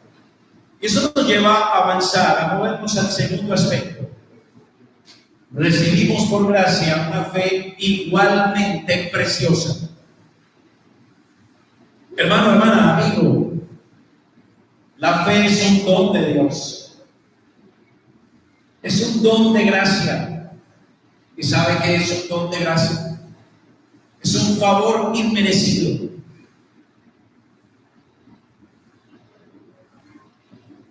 Y eso nos lleva a avanzar, a movernos al segundo aspecto. Recibimos por gracia una fe igualmente preciosa. Hermano, hermana, amigo, la fe es un don de Dios. Es un don de gracia. ¿Y sabe qué es un don de gracia? Es un favor inmerecido.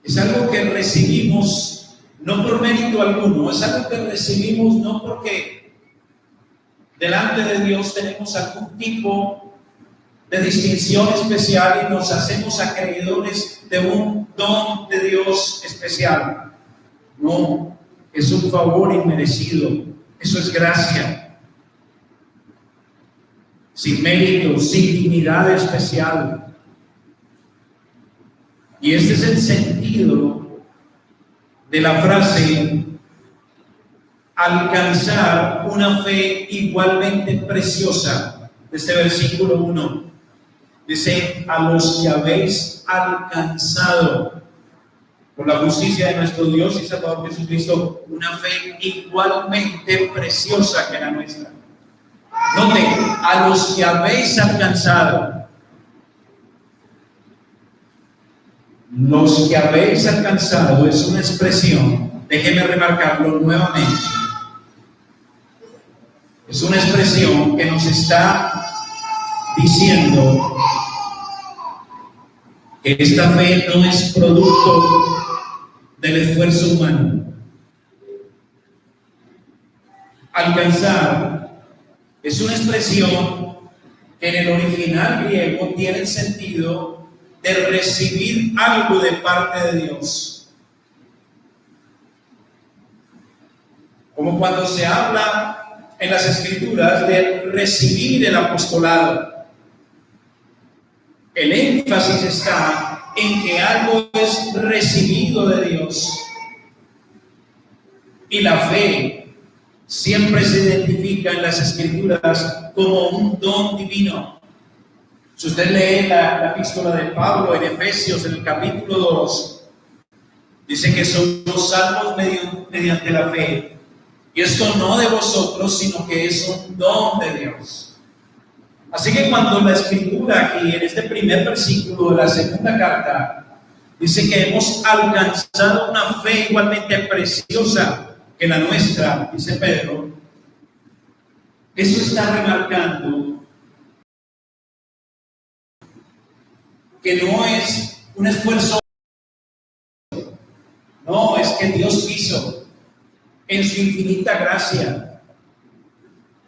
Es algo que recibimos no por mérito alguno, es algo que recibimos no porque delante de Dios tenemos algún tipo de distinción especial y nos hacemos acreedores de un don de Dios especial. No, es un favor inmerecido, eso es gracia. Sin mérito, sin dignidad especial. Y este es el sentido de la frase alcanzar una fe igualmente preciosa de este versículo 1. Dice, a los que habéis alcanzado por la justicia de nuestro Dios y Salvador Jesucristo, una fe igualmente preciosa que la nuestra. Note, a los que habéis alcanzado. Los que habéis alcanzado es una expresión, déjeme remarcarlo nuevamente, es una expresión que nos está diciendo que esta fe no es producto del esfuerzo humano. Alcanzar es una expresión que en el original griego tiene el sentido de recibir algo de parte de Dios. Como cuando se habla en las Escrituras de recibir el apostolado. El énfasis está en que algo es recibido de Dios. Y la fe siempre se identifica en las Escrituras como un don divino. Si usted lee la epístola de Pablo en Efesios, en el capítulo 2, dice que somos salvos mediante la fe. Y esto no de vosotros, sino que es un don de Dios. Así que cuando la Escritura aquí, en este primer versículo de la segunda carta, dice que hemos alcanzado una fe igualmente preciosa que la nuestra, dice Pedro, eso está remarcando que no es un esfuerzo, no, es que Dios quiso en su infinita gracia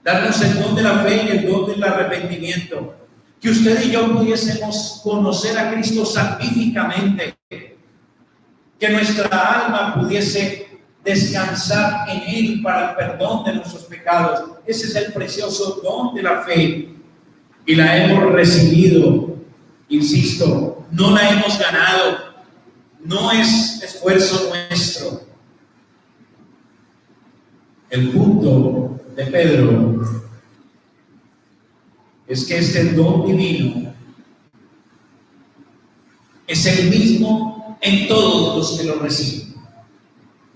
darnos el don de la fe y el don del arrepentimiento, que usted y yo pudiésemos conocer a Cristo salvíficamente, que nuestra alma pudiese descansar en Él para el perdón de nuestros pecados. Ese es el precioso don de la fe y la hemos recibido. Insisto, no la hemos ganado, no es esfuerzo nuestro. El punto de Pedro es que este don divino es el mismo en todos los que lo reciben.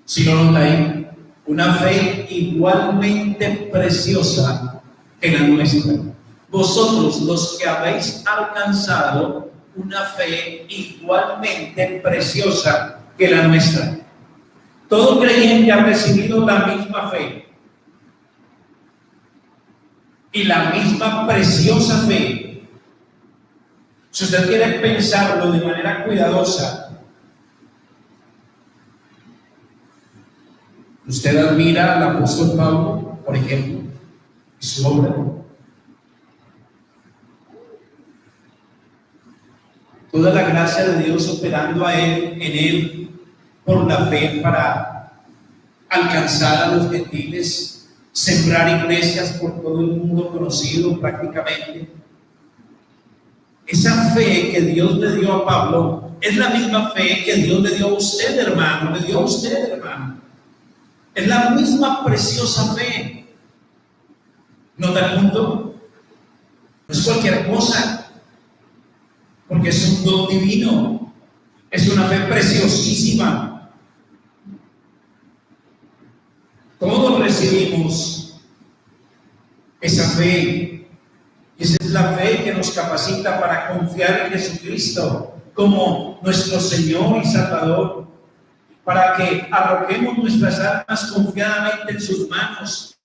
Si lo nota ahí, una fe igualmente preciosa que la nuestra. Vosotros, los que habéis alcanzado una fe igualmente preciosa que la nuestra. Todo creyente ha recibido la misma fe y la misma preciosa fe. Si usted quiere pensarlo de manera cuidadosa, usted admira al apóstol Pablo, por ejemplo, y su obra. Toda la gracia de Dios operando en él por la fe para alcanzar a los gentiles, sembrar iglesias por todo el mundo conocido prácticamente. Esa fe que Dios le dio a Pablo es la misma fe que Dios le dio a usted, hermano, le dio a usted, hermano. Es la misma preciosa fe. ¿Nota el punto? No es cualquier cosa, porque es un don divino, es una fe preciosísima. Todos recibimos esa fe. Esa es la fe que nos capacita para confiar en Jesucristo como nuestro Señor y Salvador, para que arroquemos nuestras almas confiadamente en sus manos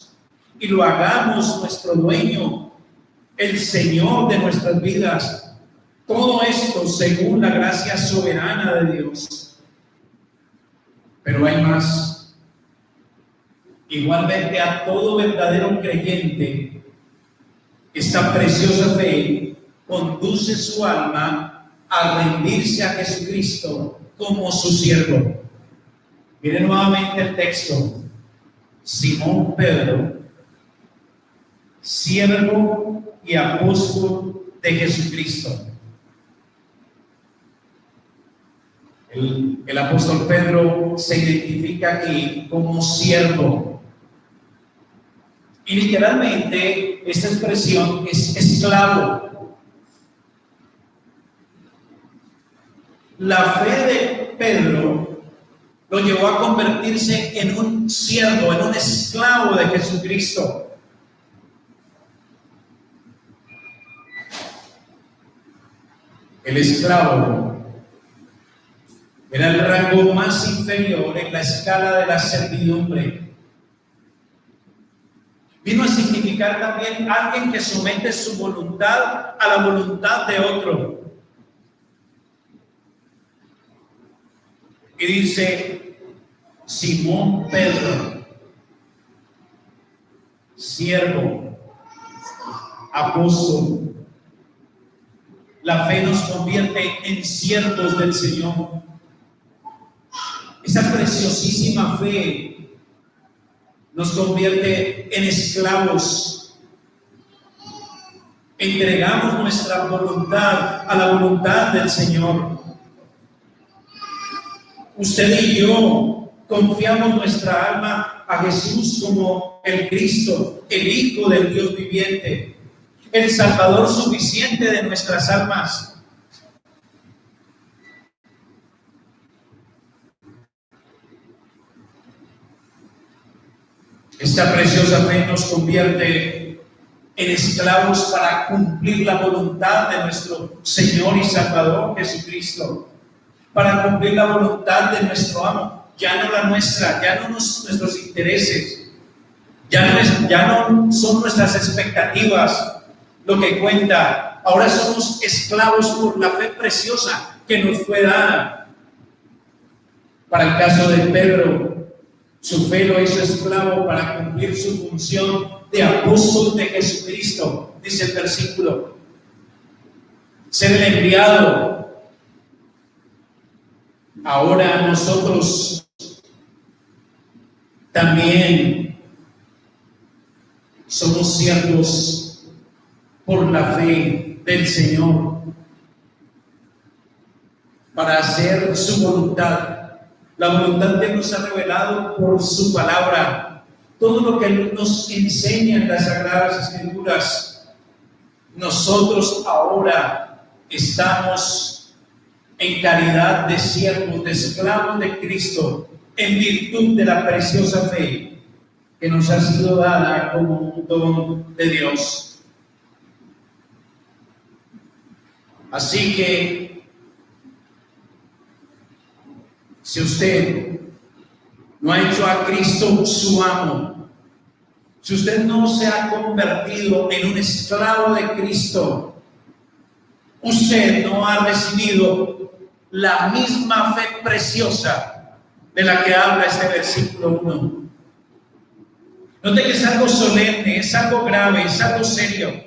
y lo hagamos nuestro dueño, el Señor de nuestras vidas. Todo esto según la gracia soberana de Dios. Pero hay más. Igualmente a todo verdadero creyente, esta preciosa fe conduce su alma a rendirse a Jesucristo como su siervo. Miren nuevamente el texto. Simón Pedro, siervo y apóstol de Jesucristo. El apóstol Pedro se identifica aquí como siervo. Y literalmente esta expresión es esclavo. La fe de Pedro lo llevó a convertirse en un siervo, en un esclavo de Jesucristo. El esclavo era el rango más inferior en la escala de la servidumbre. Vino a significar también alguien que somete su voluntad a la voluntad de otro. Y dice Simón Pedro, siervo, apóstol. La fe nos convierte en siervos del Señor. Esa preciosísima fe nos convierte en esclavos. Entregamos nuestra voluntad a la voluntad del Señor. Usted y yo confiamos nuestra alma a Jesús como el Cristo, el Hijo del Dios viviente, el Salvador suficiente de nuestras almas. Esta preciosa fe nos convierte en esclavos para cumplir la voluntad de nuestro Señor y Salvador Jesucristo, para cumplir la voluntad de nuestro amo, ya no la nuestra, ya no nuestros intereses, ya no son nuestras expectativas lo que cuenta. Ahora somos esclavos por la fe preciosa que nos fue dada. Para el caso de Pedro, su fe lo hizo esclavo para cumplir su función de apóstol de Jesucristo, dice el versículo. Ser el enviado. Ahora nosotros también somos siervos por la fe del Señor para hacer su voluntad. La voluntad que nos ha revelado por su palabra, todo lo que nos enseña en las Sagradas Escrituras. Nosotros ahora estamos en calidad de siervos, de esclavos de Cristo, en virtud de la preciosa fe que nos ha sido dada como un don de Dios. Así que si usted no ha hecho a Cristo su amo, si usted no se ha convertido en un esclavo de Cristo, usted no ha recibido la misma fe preciosa de la que habla este versículo 1. Note que es algo solemne, es algo grave, es algo serio.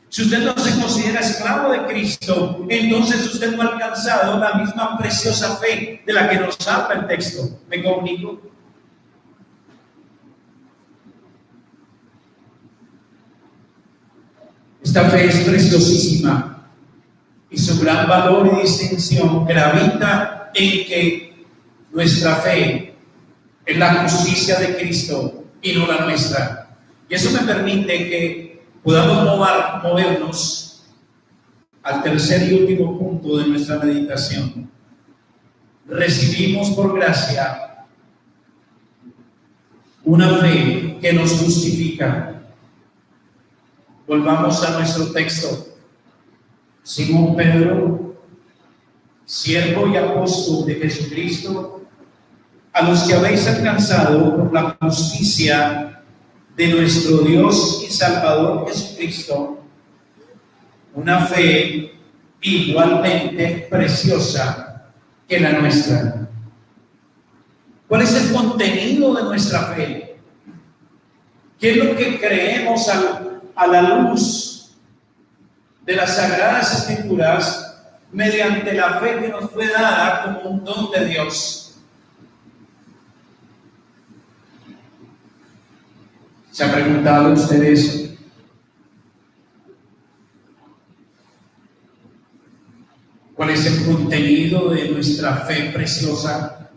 Si usted no se considera esclavo de Cristo, entonces usted no ha alcanzado la misma preciosa fe de la que nos habla el texto. ¿Me comunico? Esta fe es preciosísima y su gran valor y distinción gravita en que nuestra fe es la justicia de Cristo y no la nuestra. Y eso me permite que podamos movernos al tercer y último punto de nuestra meditación. Recibimos por gracia una fe que nos justifica. Volvamos a nuestro texto. Simón Pedro, siervo y apóstol de Jesucristo, a los que habéis alcanzado por la justicia de nuestro Dios y Salvador Jesucristo, una fe igualmente preciosa que la nuestra. ¿Cuál es el contenido de nuestra fe? ¿Qué es lo que creemos a la luz de las Sagradas Escrituras mediante la fe que nos fue dada como un don de Dios? ¿Se ha preguntado usted eso? ¿Cuál es el contenido de nuestra fe preciosa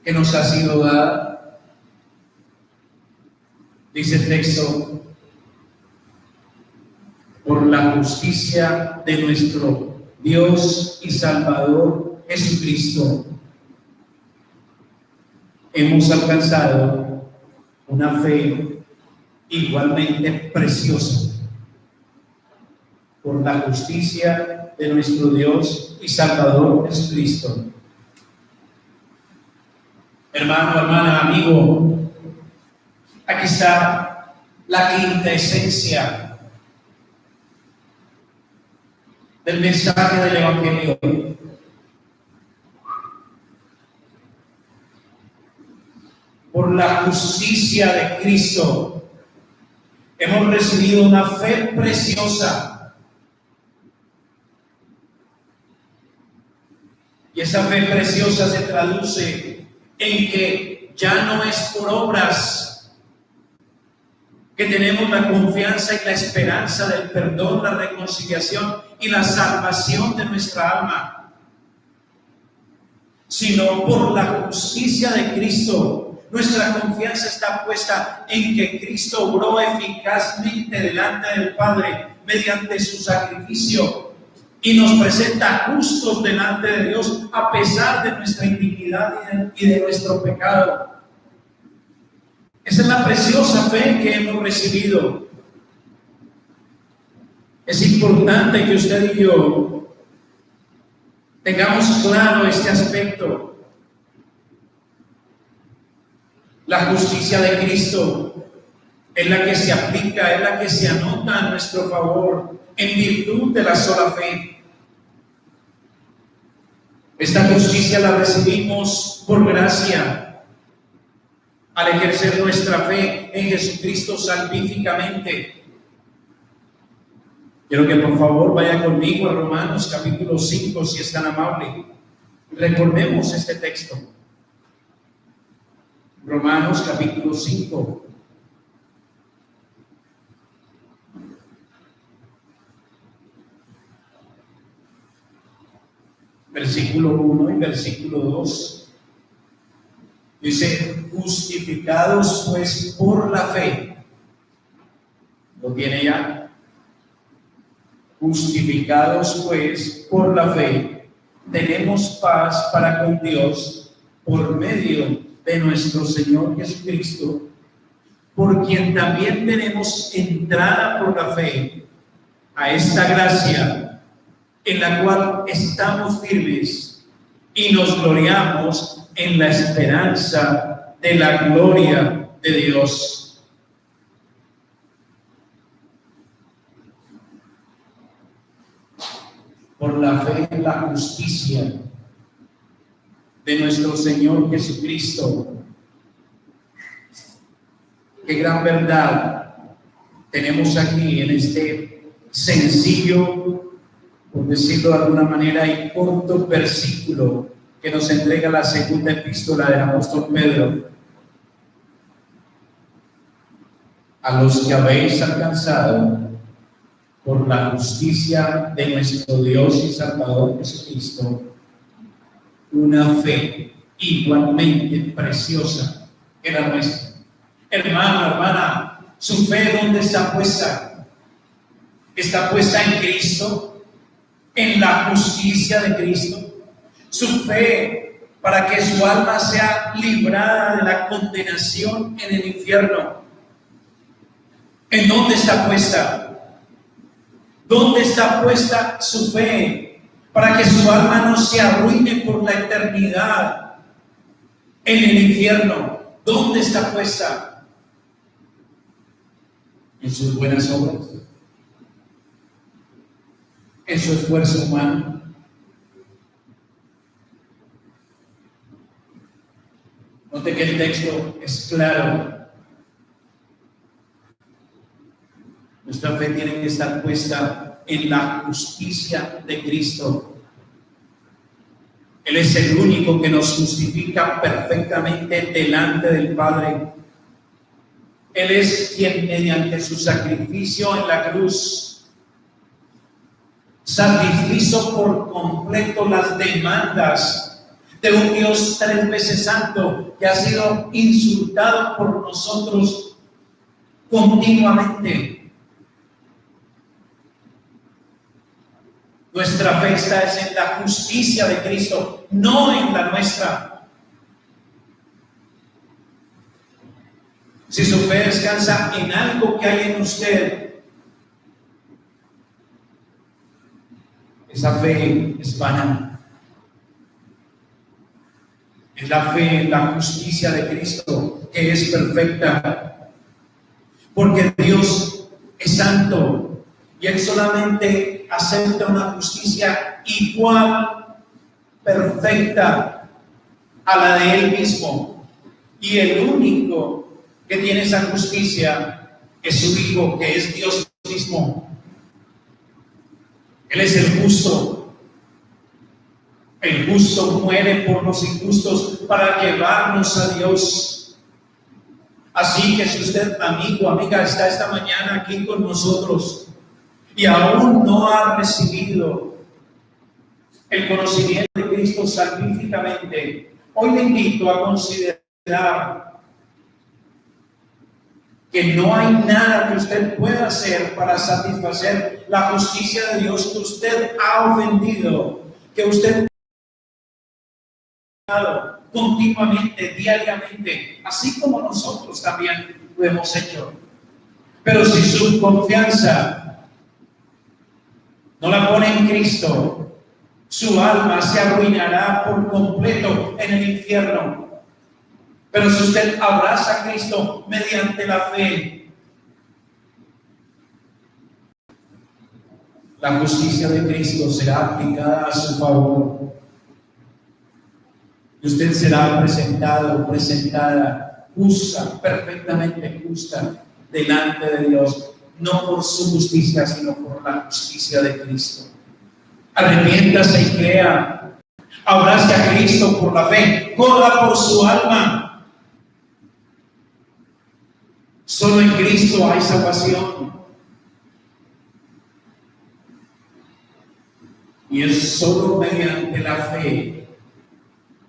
que nos ha sido dada? Dice el texto: por la justicia de nuestro Dios y Salvador Jesucristo, hemos alcanzado una fe igualmente preciosa, por la justicia de nuestro Dios y Salvador Jesucristo. Hermano, hermana, amigo, aquí está la quinta esencia del mensaje del Evangelio. Por la justicia de Cristo hemos recibido una fe preciosa. Y esa fe preciosa se traduce en que ya no es por obras que tenemos la confianza y la esperanza del perdón, la reconciliación y la salvación de nuestra alma, sino por la justicia de Cristo. Nuestra confianza está puesta en que Cristo obró eficazmente delante del Padre mediante su sacrificio y nos presenta justos delante de Dios a pesar de nuestra iniquidad y de nuestro pecado. Esa es la preciosa fe que hemos recibido. Es importante que usted y yo tengamos claro este aspecto. La justicia de Cristo es la que se aplica, es la que se anota a nuestro favor en virtud de la sola fe. Esta justicia la recibimos por gracia al ejercer nuestra fe en Jesucristo salvíficamente. Quiero que por favor vaya conmigo a Romanos capítulo 5, si es tan amable. Recordemos este texto. Romanos capítulo 5. Versículo 1 y versículo 2. Dice: justificados pues por la fe. ¿Lo tiene ya? Justificados pues por la fe, tenemos paz para con Dios por medio de nuestro Señor Jesucristo, por quien también tenemos entrada por la fe a esta gracia en la cual estamos firmes y nos gloriamos en la esperanza de la gloria de Dios. por la fe en la justicia de nuestro Señor Jesucristo. Qué gran verdad tenemos aquí en este sencillo, por decirlo de alguna manera, y corto versículo que nos entrega la segunda epístola del apóstol Pedro. A los que habéis alcanzado por la justicia de nuestro Dios y Salvador Jesucristo una fe igualmente preciosa que la nuestra. Hermano, hermana, ¿su fe dónde está puesta? ¿Está puesta en Cristo? ¿En la justicia de Cristo? Su fe para que su alma sea librada de la condenación en el infierno. ¿En dónde está puesta? ¿Dónde está puesta su fe para que su alma no se arruine por la eternidad en el infierno? ¿Dónde está puesta? ¿En sus buenas obras? ¿En su esfuerzo humano? Note que el texto es claro. Nuestra fe tiene que estar puesta en la justicia de Cristo. Él es el único que nos justifica perfectamente delante del Padre. Él es quien, mediante su sacrificio en la cruz, satisfizo por completo las demandas de un Dios 3 veces santo que ha sido insultado por nosotros continuamente. Nuestra fe está en la justicia de Cristo, no en la nuestra. Si su fe descansa en algo que hay en usted, esa fe es vana. Es la fe en la justicia de Cristo, que es perfecta. Porque Dios es santo y Él solamente acepta una justicia igual, perfecta a la de Él mismo. Y el único que tiene esa justicia es su Hijo, que es Dios mismo. Él es el justo. El justo muere por los injustos para llevarnos a Dios. Así que si usted, amigo, amiga, está esta mañana aquí con nosotros y aún no ha recibido el conocimiento de Cristo salvíficamente, hoy le invito a considerar que no hay nada que usted pueda hacer para satisfacer la justicia de Dios que usted ha ofendido, que usted continuamente, diariamente, así como nosotros también lo hemos hecho. Pero si su confianza no la pone en Cristo, su alma se arruinará por completo en el infierno. Pero si usted abraza a Cristo mediante la fe, la justicia de Cristo será aplicada a su favor. Y usted será presentado, presentada, justa, perfectamente justa, delante de Dios, no por su justicia, sino por la justicia de Cristo. Arrepiéntase y crea. Abrace a Cristo por la fe, corra por su alma. Solo en Cristo hay salvación. Y es solo mediante la fe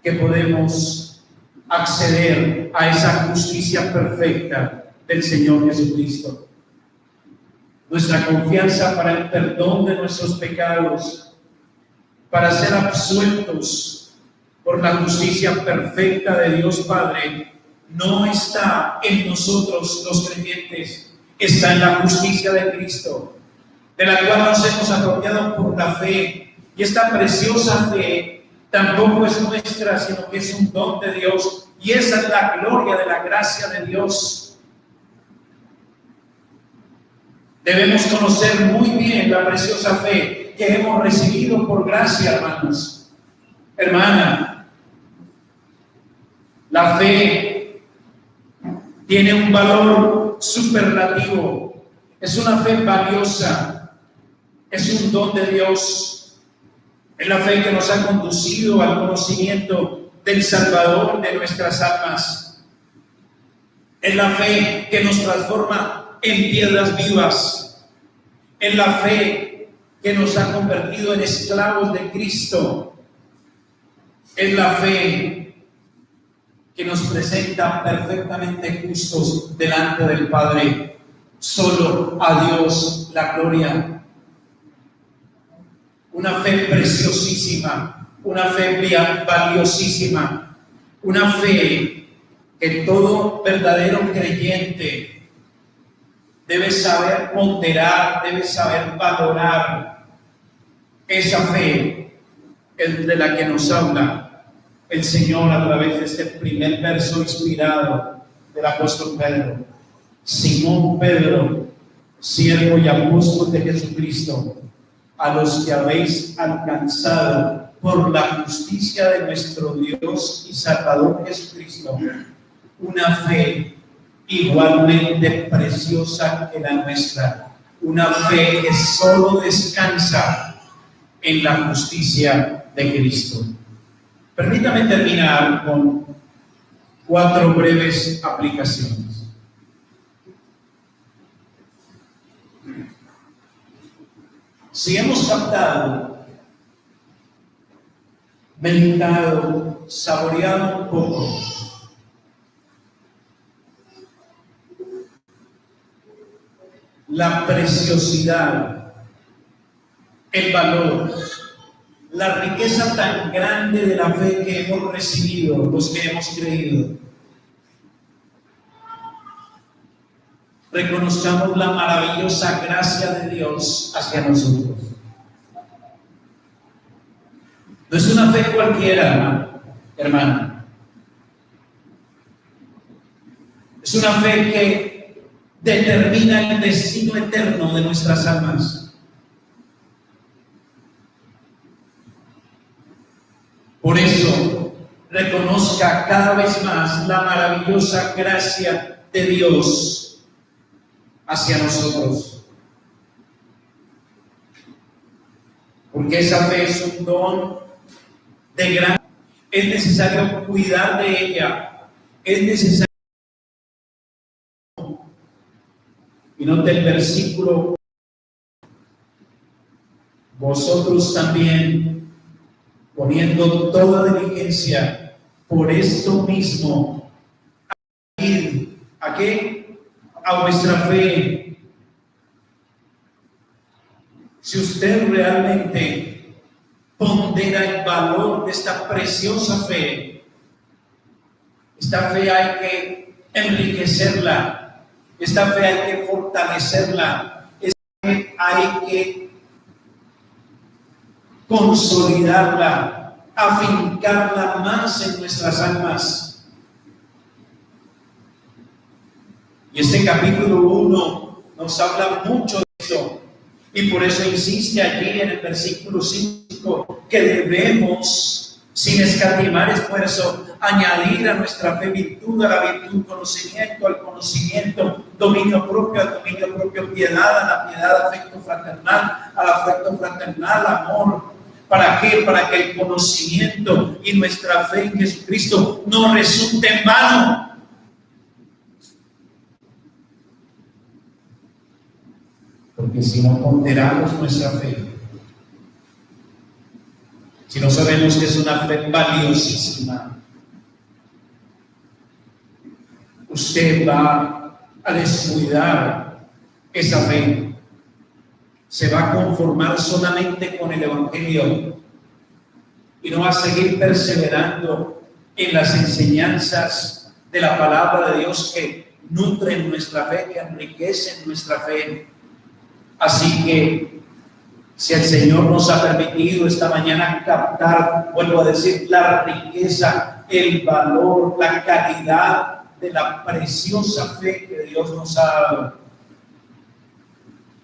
que podemos acceder a esa justicia perfecta del Señor Jesucristo. Nuestra confianza para el perdón de nuestros pecados, para ser absueltos por la justicia perfecta de Dios Padre, no está en nosotros los creyentes, está en la justicia de Cristo, de la cual nos hemos apropiado por la fe. Y esta preciosa fe tampoco es nuestra, sino que es un don de Dios. Y esa es la gloria de la gracia de Dios. Debemos conocer muy bien la preciosa fe fe que hemos recibido por gracia, hermanos. Hermana, la fe tiene un valor superlativo, es una fe valiosa, es un don de Dios, es la fe que nos ha conducido al conocimiento del Salvador de nuestras almas, es la fe que nos transforma en piedras vivas, es la fe que nos ha convertido en esclavos de Cristo, es la fe que nos presenta perfectamente justos delante del Padre. Solo a Dios la gloria. Una fe preciosísima, una fe valiosísima, una fe que todo verdadero creyente debe saber ponderar, debe saber valorar. Esa fe es de la que nos habla el Señor a través de este primer verso inspirado del apóstol Pedro. Simón Pedro, siervo y apóstol de Jesucristo, a los que habéis alcanzado por la justicia de nuestro Dios y Salvador Jesucristo, una fe igualmente preciosa que la nuestra, una fe que solo descansa en la justicia de Cristo. Permítame terminar con 4 breves aplicaciones. Si hemos captado, meditado, saboreado un poco la preciosidad, el valor, la riqueza tan grande de la fe que hemos recibido, los que hemos creído, reconozcamos la maravillosa gracia de Dios hacia nosotros. No es una fe cualquiera, hermana. Es una fe que determina el destino eterno de nuestras almas. Por eso, reconozca cada vez más la maravillosa gracia de Dios hacia nosotros. Porque esa fe es un don de gran... Es necesario cuidar de ella. Es necesario... Y note el versículo: vosotros también, poniendo toda diligencia, por esto mismo, ¿a qué? A vuestra fe. Si usted realmente pondera el valor de esta preciosa fe, esta fe hay que enriquecerla, esta fe hay que fortalecerla, esta fe hay que consolidarla, afincarla más en nuestras almas. Y este capítulo 1 nos habla mucho de eso, y por eso insiste allí en el versículo 5 que debemos, sin escatimar esfuerzo, añadir a nuestra fe virtud, a la virtud conocimiento, al conocimiento dominio propio, al dominio propio piedad, a la piedad afecto fraternal, al afecto fraternal amor. ¿Para qué? Para que el conocimiento y nuestra fe en Jesucristo no resulte en vano. Porque si no ponderamos nuestra fe, si no sabemos que es una fe valiosísima, usted va a descuidar esa fe. Se va a conformar solamente con el Evangelio y no va a seguir perseverando en las enseñanzas de la palabra de Dios que nutren nuestra fe, que enriquecen nuestra fe. Así que si el Señor nos ha permitido esta mañana captar, vuelvo a decir, la riqueza, el valor, la calidad de la preciosa fe que Dios nos ha dado,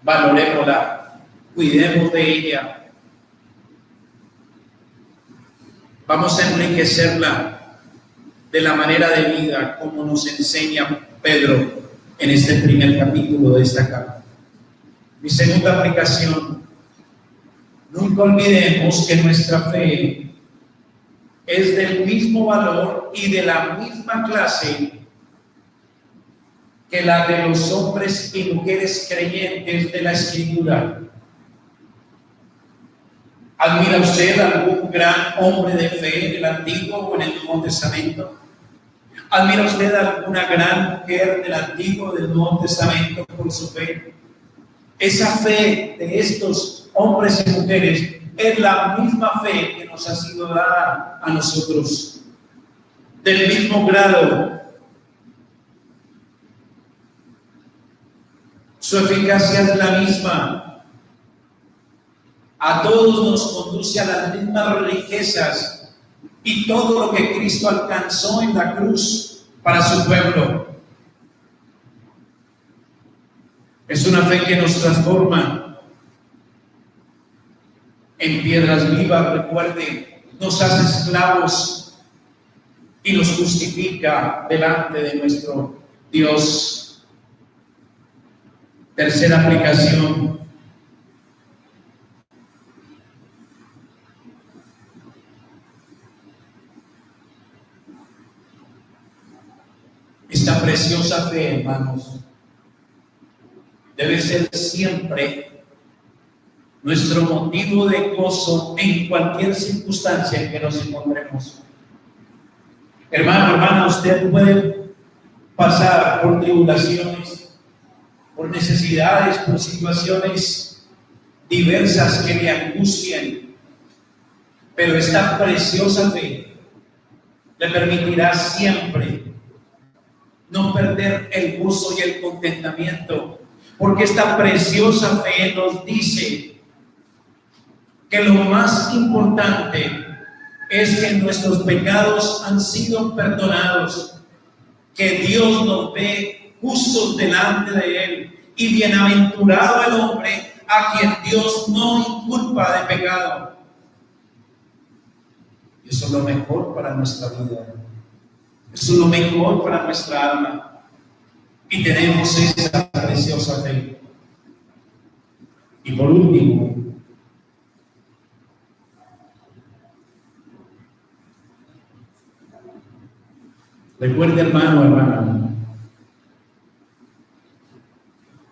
valorémosla, cuidemos de ella, Vamos a enriquecerla de la manera de vida como nos enseña Pedro en este primer capítulo de esta carta. Mi segunda aplicación: nunca olvidemos que nuestra fe es del mismo valor y de la misma clase que la de los hombres y mujeres creyentes de la Escritura. ¿Admira usted algún gran hombre de fe en el Antiguo o en el Nuevo Testamento? ¿Admira usted alguna gran mujer del Antiguo o del Nuevo Testamento por su fe? Esa fe de estos hombres y mujeres es la misma fe que nos ha sido dada a nosotros, del mismo grado. Su eficacia es la misma. A todos nos conduce a las mismas riquezas y todo lo que Cristo alcanzó en la cruz para su pueblo. Es una fe que nos transforma en piedras vivas, recuerde, nos hace esclavos y nos justifica delante de nuestro Dios. Tercera aplicación: esta preciosa fe, hermanos, debe ser siempre nuestro motivo de gozo en cualquier circunstancia en que nos encontremos. Hermano, hermana, usted puede pasar por tribulaciones, por necesidades, por situaciones diversas que le angustien, pero esta preciosa fe le permitirá siempre no perder el gozo y el contentamiento, porque esta preciosa fe nos dice que lo más importante es que nuestros pecados han sido perdonados, que Dios nos ve justos delante de Él, y bienaventurado el hombre a quien Dios no inculpa de pecado. Y eso es lo mejor para nuestra vida. Eso es lo mejor para nuestra alma. Y tenemos esa preciosa fe. Y por último, recuerde, hermano, hermana,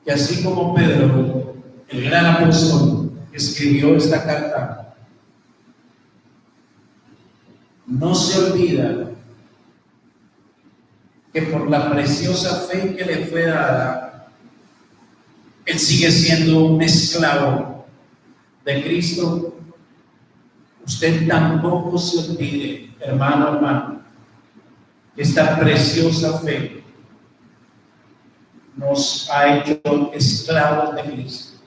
que así como Pedro, el gran apóstol, escribió esta carta, no se olvida que por la preciosa fe que le fue dada, él sigue siendo un esclavo de Cristo. Usted tampoco se olvide, hermano, hermano, que esta preciosa fe nos ha hecho esclavos de Cristo.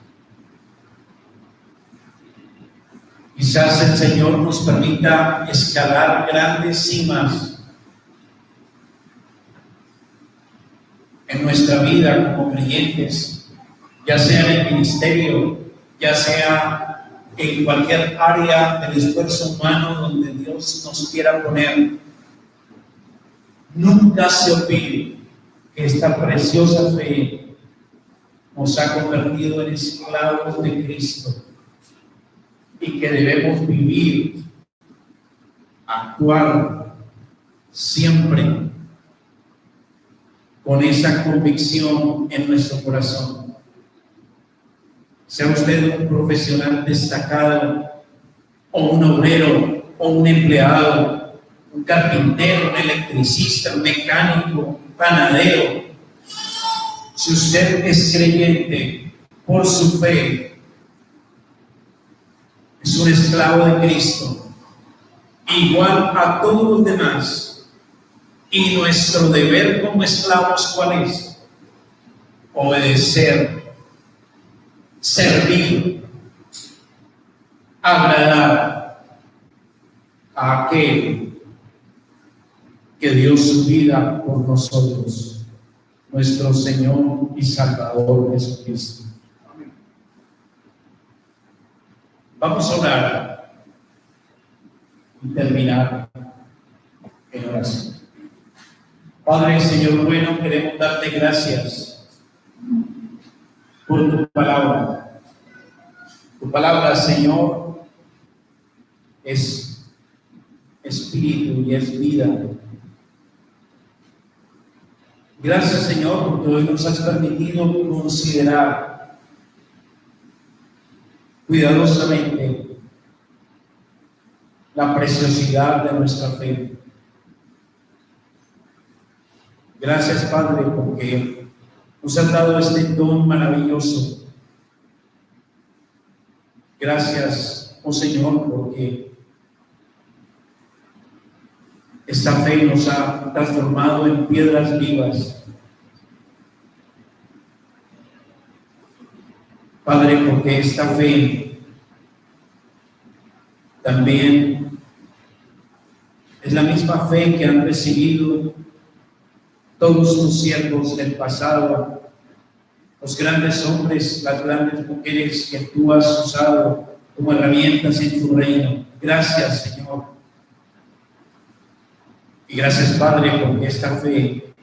Quizás el Señor nos permita escalar grandes cimas en nuestra vida como creyentes, ya sea en el ministerio, ya sea en cualquier área del esfuerzo humano donde Dios nos quiera poner. Nunca se olvide que esta preciosa fe nos ha convertido en esclavos de Cristo y que debemos vivir, actuar siempre con esa convicción en nuestro corazón. Sea usted un profesional destacado, o un obrero, o un empleado, un carpintero, un electricista, un mecánico, un panadero. Si usted es creyente por su fe, es un esclavo de Cristo, igual a todos los demás. Y nuestro deber como esclavos, ¿cuál es? Obedecer, servir, agradar a aquel que dio su vida por nosotros, nuestro Señor y Salvador Jesucristo. Vamos a orar y terminar en oración. Padre, Señor bueno, queremos darte gracias por tu palabra. Tu palabra, Señor, es espíritu y es vida. Gracias, Señor, porque hoy nos has permitido considerar cuidadosamente la preciosidad de nuestra fe. Gracias, Padre, porque nos has dado este don maravilloso. Gracias, oh Señor, porque esta fe nos ha transformado en piedras vivas. Padre, porque esta fe también es la misma fe que han recibido todos tus siervos del pasado, los grandes hombres, las grandes mujeres que tú has usado como herramientas en tu reino. Gracias, Señor. Y gracias, Padre, porque esta fe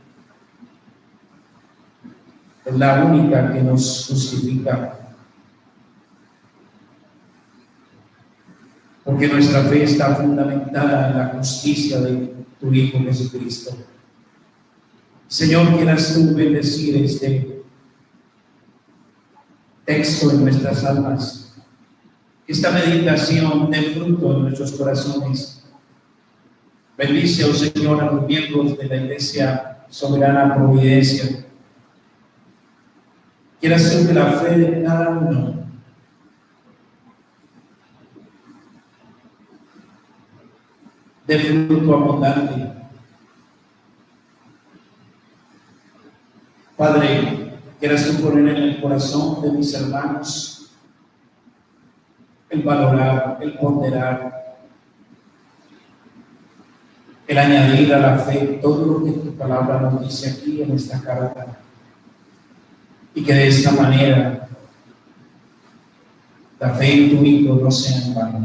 es la única que nos justifica. Porque nuestra fe está fundamentada en la justicia de tu Hijo Jesucristo. Señor, quieras tú bendecir este texto en nuestras almas, que esta meditación dé fruto en nuestros corazones. Bendice, oh Señor, a los miembros de la Iglesia Soberana Providencia. Quieras tú que la fe de cada uno dé fruto abundante. Padre, quieras tú poner en el corazón de mis hermanos el valorar, el ponderar, el añadir a la fe todo lo que tu palabra nos dice aquí en esta carta, y que de esta manera la fe en tu Hijo no sea en vano.